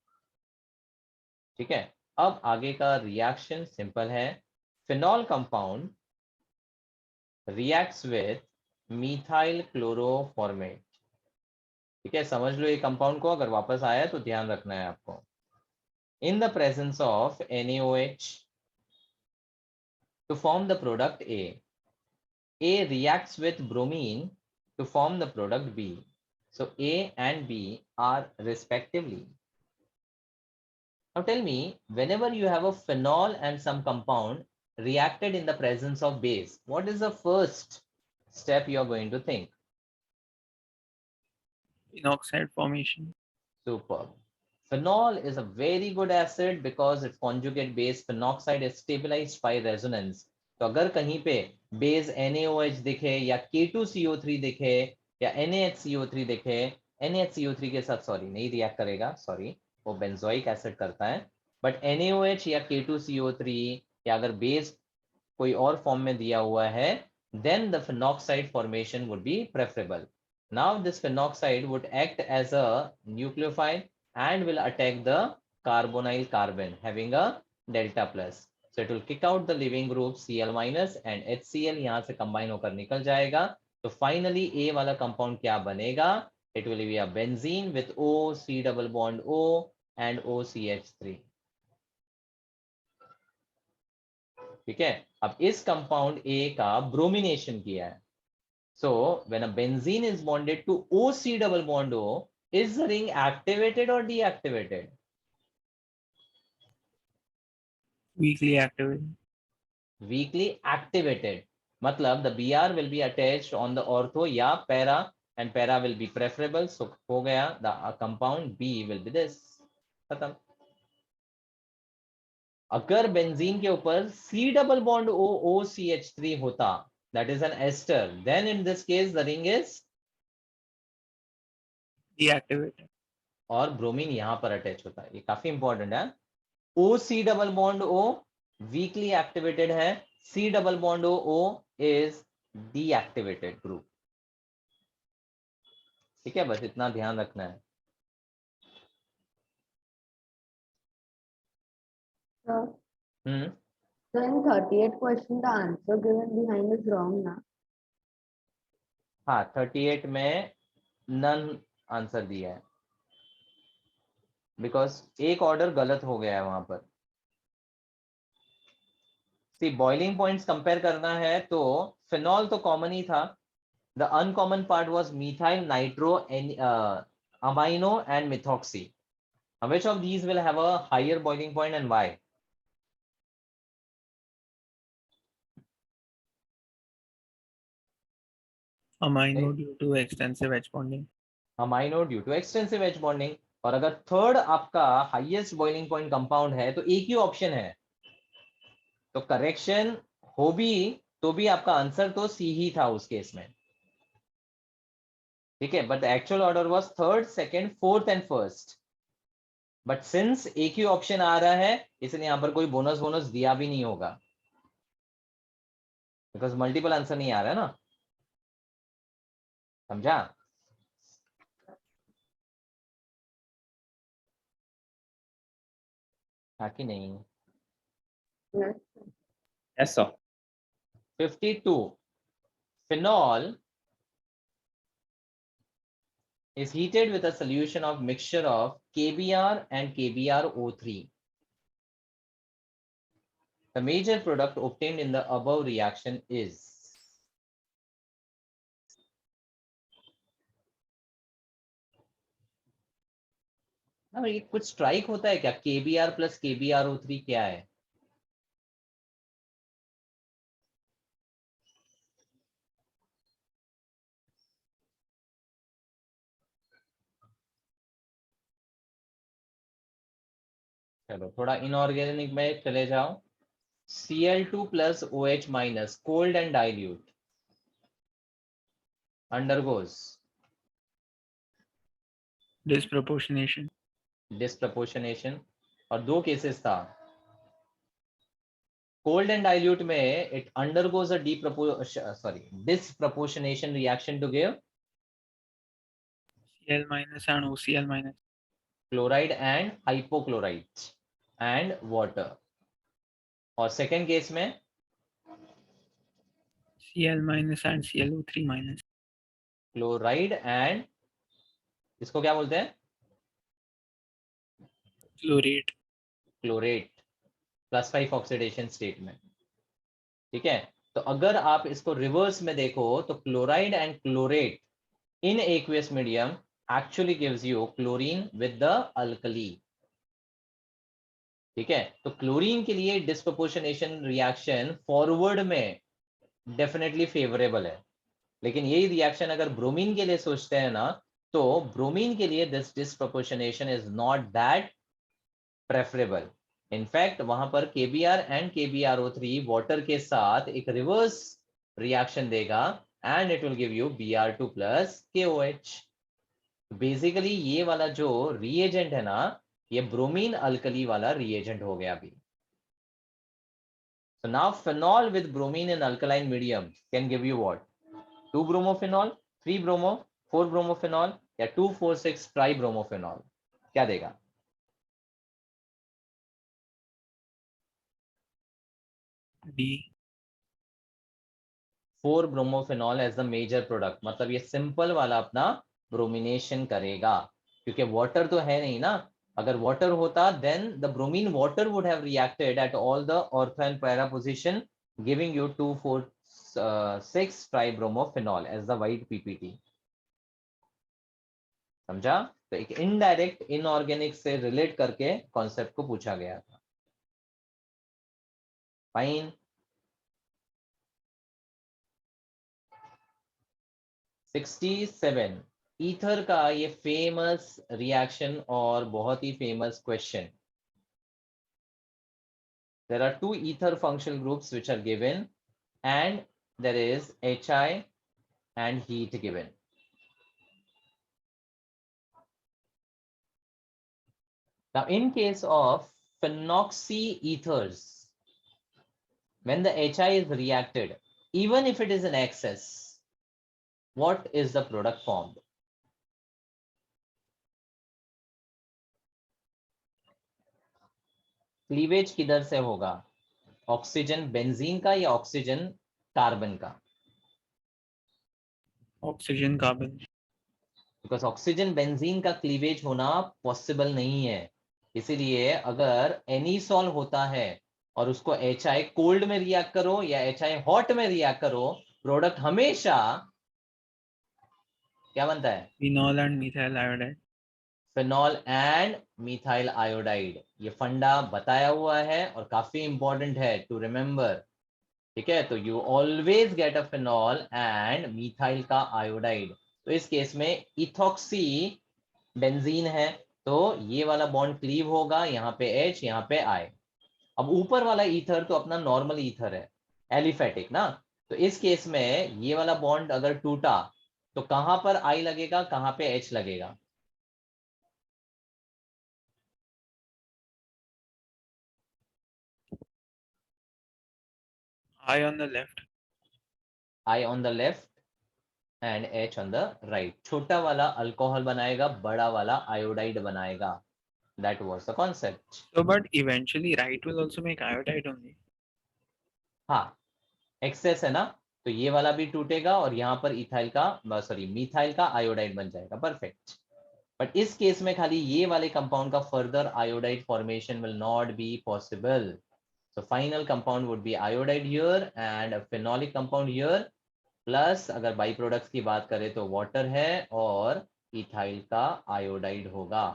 ठीक है, अब आगे का रिएक्शन सिंपल है. Phenol compound reacts with methyl chloroformate. ठीक है, समझ लो ये कंपाउंड को, अगर वापस आया तो ध्यान रखना है आपको. In the presence of NaOH to form the product A reacts with bromine to form the product B. So A and B are respectively. Now tell me, whenever you have a phenol and some compound reacted in the presence of base, what is the first step you are going to think? Phenoxide formation. Superb. Phenol is a very good acid because its conjugate base phenoxide is stabilized by resonance. तो अगर कहीं पे base NaOH दिखे या K2CO3 दिखे या NaHCO3 दिखे, NaHCO3 के साथ सॉरी नहीं रिएक्ट करेगा, सॉरी वो बेंजोइक एसिड करता है, बट NaOH या K2CO3 या अगर बेस कोई और फॉर्म में दिया हुआ है, then the phenoxide formation would be preferable. Now this phenoxide would act as a nucleophile and will attack the carbonyl carbon having a delta plus. So it will kick out the leaving group Cl minus and HCl यहाँ से combine होकर निकल जाएगा. तो finally A वाला compound क्या बनेगा? It will be a benzene with O, C double bond O and OCH3. ठीक है, अब इस कंपाउंड A का ब्रोमिनेशन किया है. So when a benzene is bonded to OC double bond O, is the ring activated or deactivated? Weakly activated. Weakly activated. मतलब the Br will be attached on the ortho या para and para will be preferable. So हो गया, the compound B will be this. खत्म. अगर benzene के ऊपर C double bond O OCH3 होता, that is an ester, then in this case the ring is Deactivated. और bromine यहां पर अटैच होता है. ये काफी इंपॉर्टेंट है. OC double bond O weekly activated है, C double bond O is deactivated group. ठीक है, बस इतना ध्यान रखना है. So, Hmm. so in 38th question, the answer given behind is wrong now. हाँ 38 में नन आंसर दिया है बिकॉज एक ऑर्डर गलत हो गया है वहां पर. सी बॉइलिंग पॉइंट्स कंपेयर करना है तो फिनॉल तो कॉमन ही था. The uncommon part was methyl nitro amino and methoxy. Which of these will have a higher boiling point and why? Amino due to extensive H bonding. Amino due to extensive H bonding. और अगर third आपका highest boiling point compound है तो एक ही option है. तो correction हो भी तो भी आपका आंसर तो सी ही था उस केस में. ठीक है, but the actual order was third, second, fourth and first. But since एक ही ऑप्शन आ रहा है इसलिए यहां पर कोई बोनस बोनस दिया भी नहीं होगा बिकॉज मल्टीपल आंसर नहीं आ रहा है ना. समझा? हाँ कि नहीं? Yes. Yes, sir. 52. Phenol is heated with a solution of mixture of KBr and KBrO3. The major product obtained in the above reaction is. हाँ ये कुछ स्ट्राइक होता है क्या? KBr प्लस KBrO3 क्या है? चलो थोड़ा इनऑर्गेनिक में चले जाओ. Cl2 plus OH minus cold and dilute undergoes Disproportionation. disproportionation. और दो केसेस था. Cold and dilute में it undergoes a disproportionation reaction to give Cl minus and OCl minus. chloride and hypochlorite and water. और second case में Cl minus and ClO3 minus. Chloride and इसको क्या बोलते हैं? Chlorate. क्लोरेट +5 ऑक्सीडेशन स्टेट में. ठीक है, तो अगर आप इसको रिवर्स में देखो तो chloride and chlorate in aqueous medium actually gives you chlorine with the alkali. ठीक है, तो क्लोरीन के लिए डिस्प्रोपोर्शनेशन रिएक्शन फॉरवर्ड में डेफिनेटली फेवरेबल है. लेकिन यही रिएक्शन अगर ब्रोमीन के लिए सोचते हैं ना तो ब्रोमीन के लिए this disproportionation is not that preferable. In fact वहां पर KBr एंड KBrO3 वाटर के साथ एक रिवर्स रिएक्शन देगा and it will give you Br2 plus KOH. Basically ये वाला जो रिएजेंट है ना ये ब्रोमीन अल्कली वाला रिएजेंट हो गया अभी. So now phenol with bromine in alkaline medium can give you what? 2-bromophenol, 3-bromo, 4-bromophenol या 2,4,6 ट्राइब्रोमोफेनॉल. क्या देगा? D. 4-bromophenol as the major product. मतलब ये सिंपल वाला अपना ब्रोमिनेशन करेगा क्योंकि वाटर तो है नहीं ना. अगर वाटर होता then the bromine water would have reacted at all the ortho and para position giving you 2,4,6 tribromophenol as the white PPT. समझा? तो एक इनडायरेक्ट इनऑर्गेनिक से रिलेट करके कॉन्सेप्ट को पूछा गया था. फाइन. 67 ईथर का ये फेमस रिएक्शन और बहुत ही famous question. There are two ether functional groups which are given and there is HI and heat given. Now in case of phenoxy ethers, when the HI is reacted, even if it is in excess, what is the product formed? Cleavage किधर से होगा, oxygen benzene का या oxygen carbon का? Oxygen carbon. Because oxygen benzene का cleavage होना possible नहीं है, इसीलिए अगर एनीसॉल होता है और उसको HI कोल्ड में रिएक्ट करो या HI हॉट में रिएक्ट करो, प्रोडक्ट हमेशा क्या बनता है, phenol and methyl iodide. Phenol and methyl iodide. ये फंडा बताया हुआ है और काफी इंपॉर्टेंट है टू रिमेंबर, ठीक है? तो you always get a phenol and methyl का आयोडाइड। तो इस केस में इथॉक्सी बेंजीन है, तो ये वाला बॉन्ड क्लीव होगा, यहाँ पे H यहाँ पे I। अब ऊपर वाला ईथर तो अपना नॉर्मल ईथर है, एलिफेटिक ना, तो इस केस में ये वाला बॉन्ड अगर टूटा तो कहां पर I लगेगा, कहां पे H लगेगा? I on the left. I on the left and H on the right। छोटा वाला अल्कोहल बनाएगा, बड़ा वाला आयोडाइड बनाएगा। That was the concept। So, but eventually, right will also make iodide only. हाँ, एक्सेस है ना, तो ये वाला भी टूटेगा और यहाँ पर इथाइल का सॉरी मिथाइल का आयोडाइड बन जाएगा। परफेक्ट। बट इस केस में खाली ये वाले कंपाउंड का further iodide formation will not be possible. So final compound would B iodide here and a phenolic compound here, plus अगर बाई प्रोडक्ट्स की बात करें तो वाटर है और इथाइल का आयोडाइड होगा,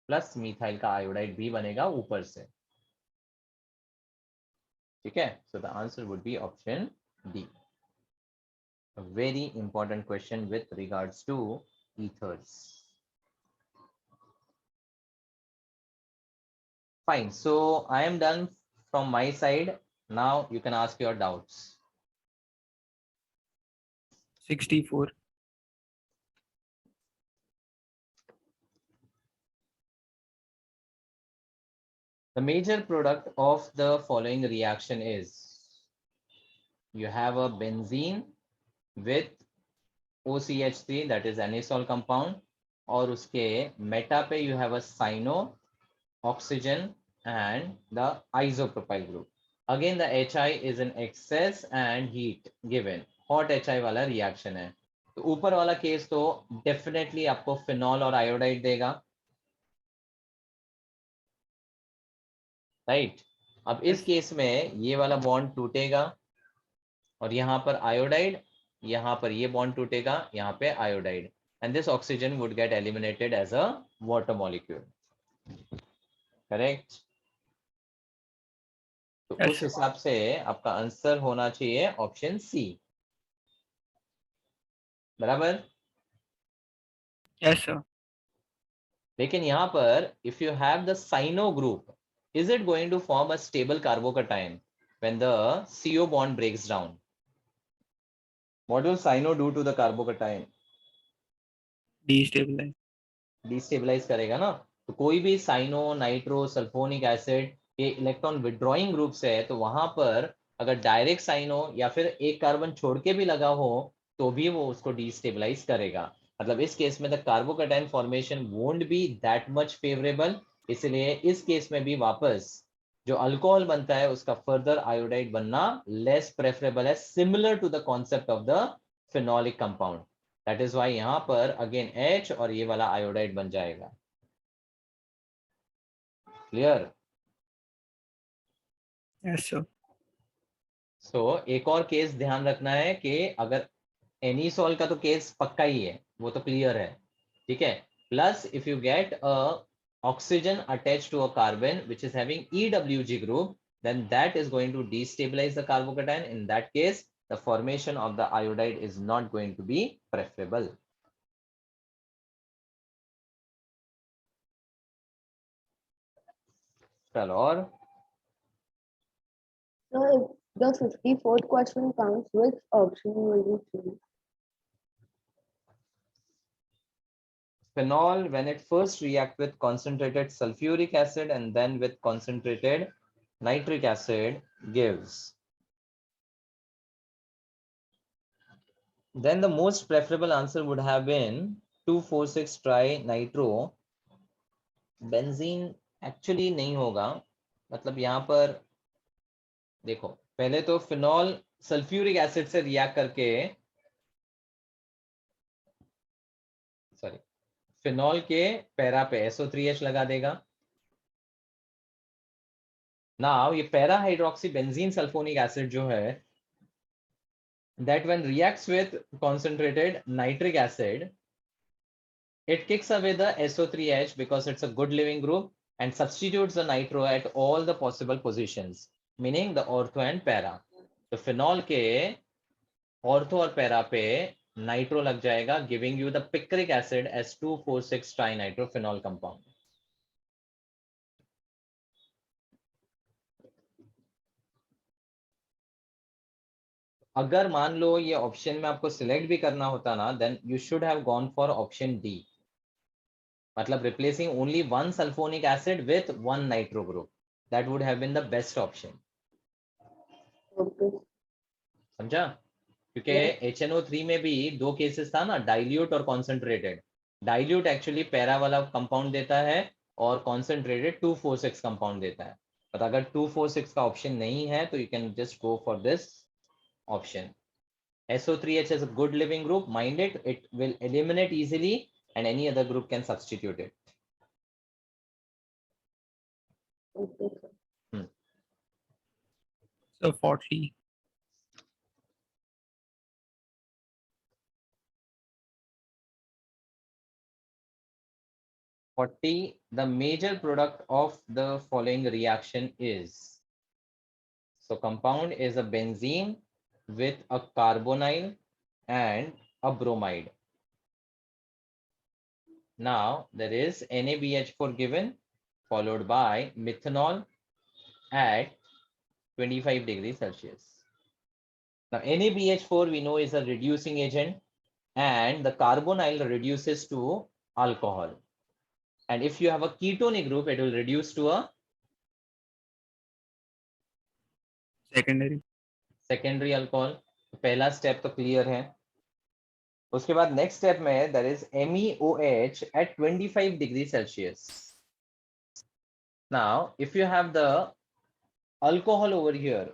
प्लस मिथाइल का आयोडाइड भी बनेगा ऊपर से, ठीक है? So the answer would be option D. A very important question with regards to ethers। Fine, so I am done from my side. Now you can ask your doubts। 64. The major product of the following reaction is, you have a benzene with OCH3, that is anisole compound, और उसके Meta पे you have a cyano, oxygen and the isopropyl group। Again the HI is in excess and heat given, hot HI वाला reaction है, तो ऊपर वाला case तो definitely आपको फिनॉल और आयोडाइड देगा, राइट? अब इस केस में ये वाला बॉन्ड टूटेगा और यहाँ पर आयोडाइड, यहाँ पर ये बॉन्ड टूटेगा, यहाँ पे iodide, and this oxygen would get eliminated as a water molecule, correct? तो Yes, उस sir. हिसाब से आपका आंसर होना चाहिए ऑप्शन सी, बराबर? Yes, sir. लेकिन यहाँ पर if you have the cyano group, is it going to form a stable carbocation when the CO bond breaks down? What will cyano do to the carbocation? Destabilize. Destabilise करेगा ना, तो कोई भी cyano nitro sulphonic acid के electron withdrawing group से है, तो वहां पर अगर डायरेक्ट साइनो या फिर एक कार्बन छोड़ के भी लगा हो तो भी वो उसको डिस्टेबलाइज करेगा। मतलब इस केस में the carbocation formation won't be that much favourable, इसलिए इस केस में भी वापस जो अल्कोहल बनता है उसका फर्दर आयोडाइड बनना लेस प्रेफरेबल है, similar to the concept of the phenolic compound. That is why यहां पर अगेन H और ये वाला आयोडाइड बन जाएगा। क्लियर? Yes, sir. सो एक और केस ध्यान रखना है कि अगर एनीसॉल का तो केस पक्का ही है, वो तो क्लियर है, ठीक है? Plus if you get a oxygen attached to a carbon which is having EWG group, then that is going to destabilize the carbocation। In that case the formation of the iodide is not going to be preferable। चलो और So if the 54th question comes, which option will you choose? phenol when it first react with concentrated sulfuric acid and then with concentrated nitric acid gives, then the most preferable answer would have been 2,4,6 trinitro benzene actually नहीं होगा, मतलब यहाँ पर देखो, पहले तो phenol sulphuric acid से react करके, सॉरी, फिनॉल के पैरा पे SO3H लगा देगा। नाउ ये para hydroxy benzene sulphonic acid जो है, that when reacts with concentrated nitric acid, it kicks away the SO3H because it's a good living group and substitutes the nitro at all the possible positions, meaning the ortho and para. तो phenol के ortho और para पे nitro लग जाएगा, giving you the picric acid S2,4,6 trinitrophenol compound. अगर मान लो ये option में आपको सिलेक्ट भी करना होता ना, then you should have gone for option D, मतलब replacing only one sulphonic acid with one nitro group, that would have been the best option. Okay. समझा? क्योंकि HNO3 में भी दो केसेस था ना, डाइल्यूट और कॉन्सेंट्रेटेड। डाइल्यूट एक्चुअली पैरा वाला कंपाउंड देता है और कॉन्सेंट्रेटेड 2,4,6 कंपाउंड देता है। बट अगर 2,4,6 का ऑप्शन नहीं है तो you can just go for this option. SO3H is a good living group, mind it, it will eliminate easily and any other group can substitute it. Okay, sir. So 40. The major product of the following reaction is, so compound is a benzene with a carbonyl and a bromide. Now there is NaBH4 given, followed by methanol at 25 degrees Celsius. Now NaBH4 we know is a reducing agent and the carbonyl reduces to alcohol. And if you have a ketonic group, it will reduce to a Secondary. alcohol. तो पहला step तो clear है। उसके बाद next step में there is MEOH at 25 degrees Celsius. Now if you have the alcohol over here,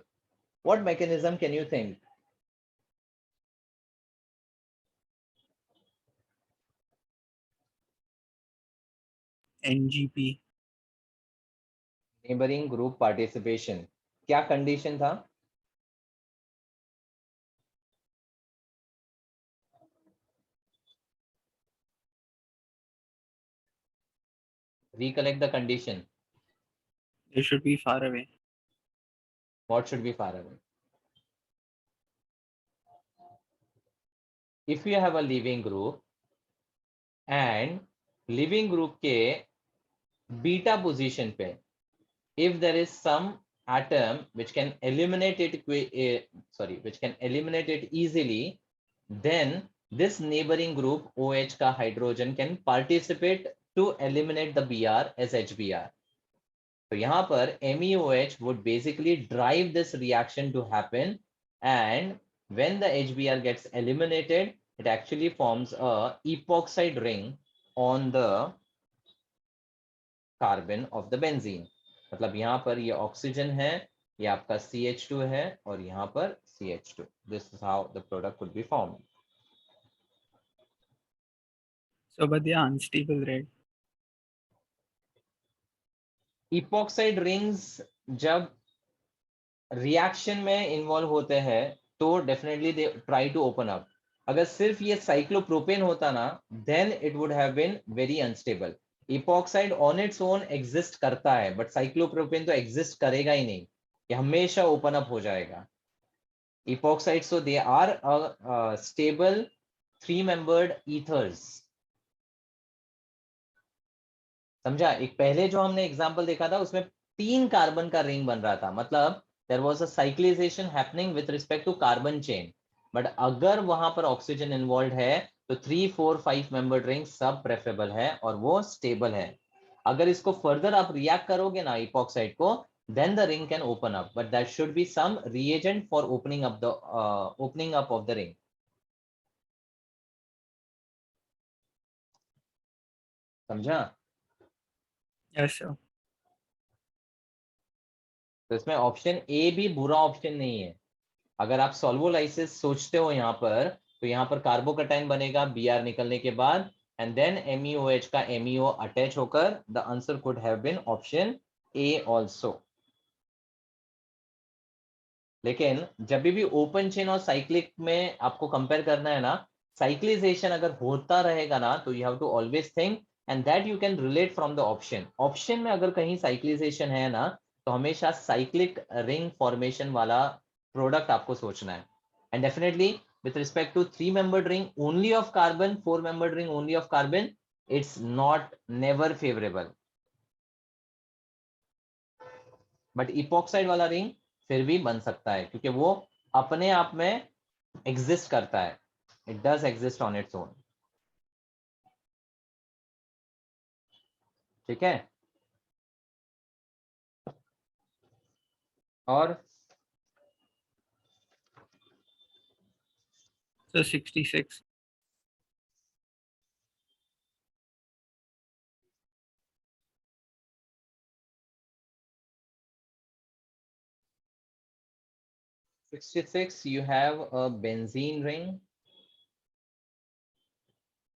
what mechanism can you think? NGP. Neighboring group participation. क्या condition था? Recollect the condition. They should be far away. What should be far away? If you have a leaving group and leaving group के beta position पे, if there is some atom which can eliminate it easily, then this neighboring group OH का hydrogen can participate to eliminate the Br as HBr. तो यहाँ पर MEOH would basically drive this reaction to happen, and when the HBr gets eliminated, it actually forms a epoxide ring on the carbon of the benzene. मतलब यहाँ पर ये oxygen है, ये आपका CH2 है और यहाँ पर CH2. This is how the product could be formed. So but they are unstable, right? Epoxide rings जब रिएक्शन में इन्वॉल्व होते हैं तो definitely they try to open up. अगर सिर्फ ये साइक्लोप्रोपेन होता ना, then it would have been very unstable. Epoxide on its own exist करता है, बट साइक्लोप्रोपेन तो एग्जिस्ट करेगा ही नहीं, ये हमेशा ओपन अप हो जाएगा। Epoxide so they are stable 3 membered ethers. समझा? एक पहले जो हमने एग्जांपल देखा था उसमें 3 कार्बन का रिंग बन रहा था, मतलब there was a cyclization happening with respect to carbon chain, but अगर वहां पर ऑक्सीजन इन्वॉल्व है तो 3, 4, 5 मेंबर्ड रिंग सब प्रेफरेबल है और वो स्टेबल है। अगर इसको फर्दर आप रिएक्ट करोगे ना इपॉक्साइड को, then the ring can open up, but there should be some reagent for opening up of the ring. समझा? Yes, sir. तो इसमें ऑप्शन ए भी बुरा ऑप्शन नहीं है. अगर आप सॉल्वोलाइसिस सोचते हो यहाँ पर, तो यहाँ पर कार्बोकटाइन बनेगा Br निकलने के बाद, एंड देन MEOH का MEO अटैच होकर the answer could have been option A also. लेकिन जब भी ओपन चेन और साइक्लिक में आपको कंपेयर करना है ना, साइक्लिजेशन अगर होता रहेगा ना, तो you have to always think and that you can relate from the option. Option में अगर कहीं साइक्लिजेशन है ना, तो हमेशा साइक्लिक रिंग फॉर्मेशन वाला प्रोडक्ट आपको सोचना है. And definitely with respect to 3-membered ring only of carbon, 4-membered ring only of carbon, it's not never favorable. But epoxide वाला रिंग फिर भी बन सकता है, क्योंकि वो अपने आप में एग्जिस्ट करता है. It does exist on its own. ठीक है. और So 66. you have a benzene ring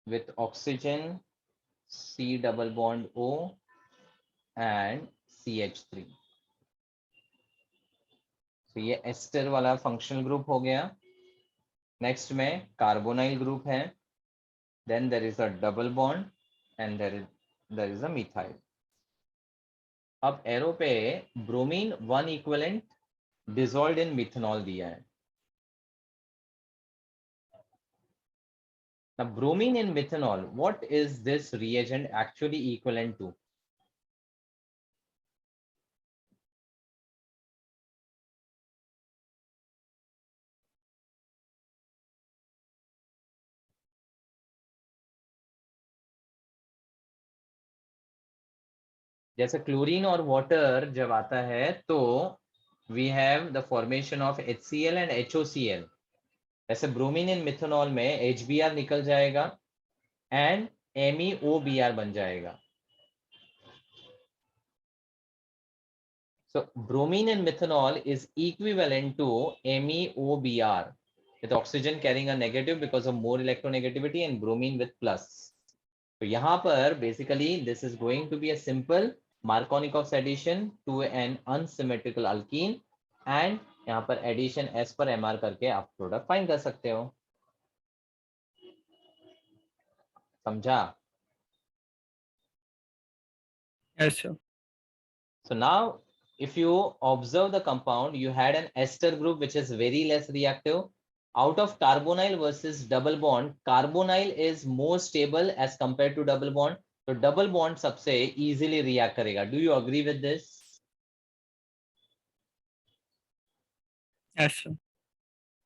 with oxygen, C double bond O and CH3. तो ये एस्टर वाला फंक्शनल ग्रुप हो गया. नेक्स्ट में कार्बोनाइल ग्रुप है. Then there is a double bond and there is a methyl. अब arrow पे bromine 1 equivalent dissolved in methanol दिया है. Now bromine in methanol, what is this reagent actually equivalent to? जैसे chlorine और water जब आता है तो we have the formation of HCl and HOCl. वैसे ब्रोमीन इन मिथेनॉल में HBr निकल जाएगा एंड MEOBr बन जाएगा. So bromine in methanol is equivalent to MEOBr with oxygen carrying a negative because of more electronegativity and bromine with plus. तो यहाँ पर basically this is going to be a simple Markovnikov's addition to an unsymmetrical alkene and यहाँ पर addition as per MR करके आप product find कर सकते हो. समझा? Yes, sir. So now if you observe the compound, you had an ester group which is very less reactive. Out of carbonyl versus double bond, carbonyl is more stable as compared to double bond. तो double bond सबसे easily react करेगा. Do you agree with this? Yes, sir.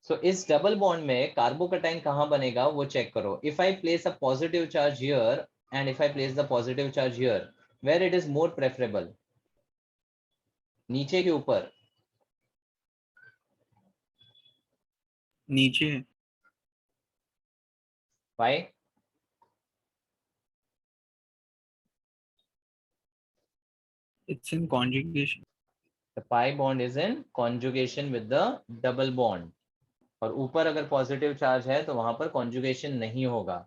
सो इस double bond में कार्बोकटाइन कहां बनेगा वो check करो. If I place a positive charge here and if I place the positive charge here, where it is more preferable? नीचे के ऊपर? नीचे. Why? It's in conjugation. The pi bond is in conjugation with the double bond. और ऊपर अगर positive charge है तो वहां पर कॉन्जुगेशन नहीं होगा.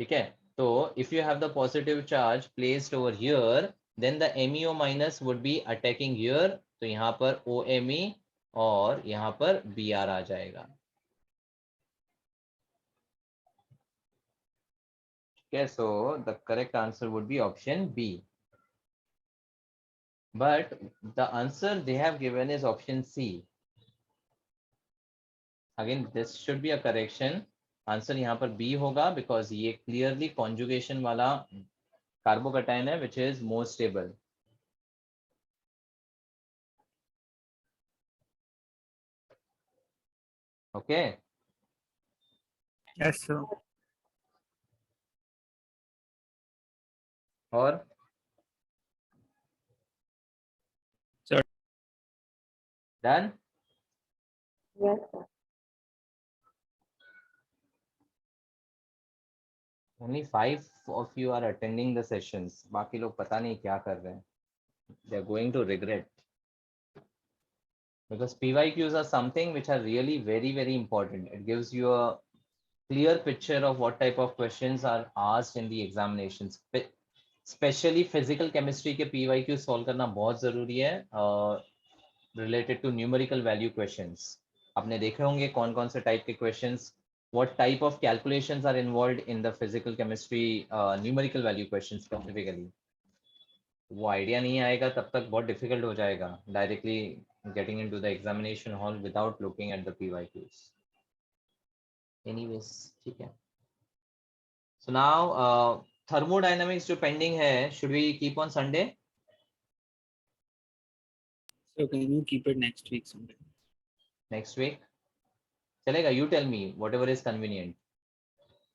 ठीक है. तो if you have the positive charge placed over here, then the MEO minus would be attacking here. तो यहाँ पर OMe और यहाँ पर Br आ जाएगा. ठीक है. So the correct answer would be option B. But the answer they have given is option C. Again, this should be a correction. Answer यहाँ पर B होगा because ये clearly conjugation वाला कार्बोकटाइन है which is more stable. Okay. Yes, sir. और Sir. done. Yes, sir. Only 5 of you are attending the sessions. बाकी लोग पता नहीं क्या कर रहे हैं. They are going to regret. Because PYQs are something which are really very, very important. It gives you a clear picture of what type of questions are asked in the examinations. Especially physical chemistry के PYQ solve करना बहुत जरूरी है related to numerical value questions. आपने देखे होंगे कौन कौन से type के questions, what type of calculations are involved in the physical chemistry numerical value questions specifically. वो आइडिया नहीं आएगा तब तक बहुत डिफिकल्ट हो जाएगा directly getting into the examination hall without looking at the PYQs. Anyways ठीक है. सो नाउ थर्मोडायनामिक्स जो पेंडिंग है, should we keep on Sunday? So can you keep it next week sometime? Next week चलेगा? You tell me whatever is convenient.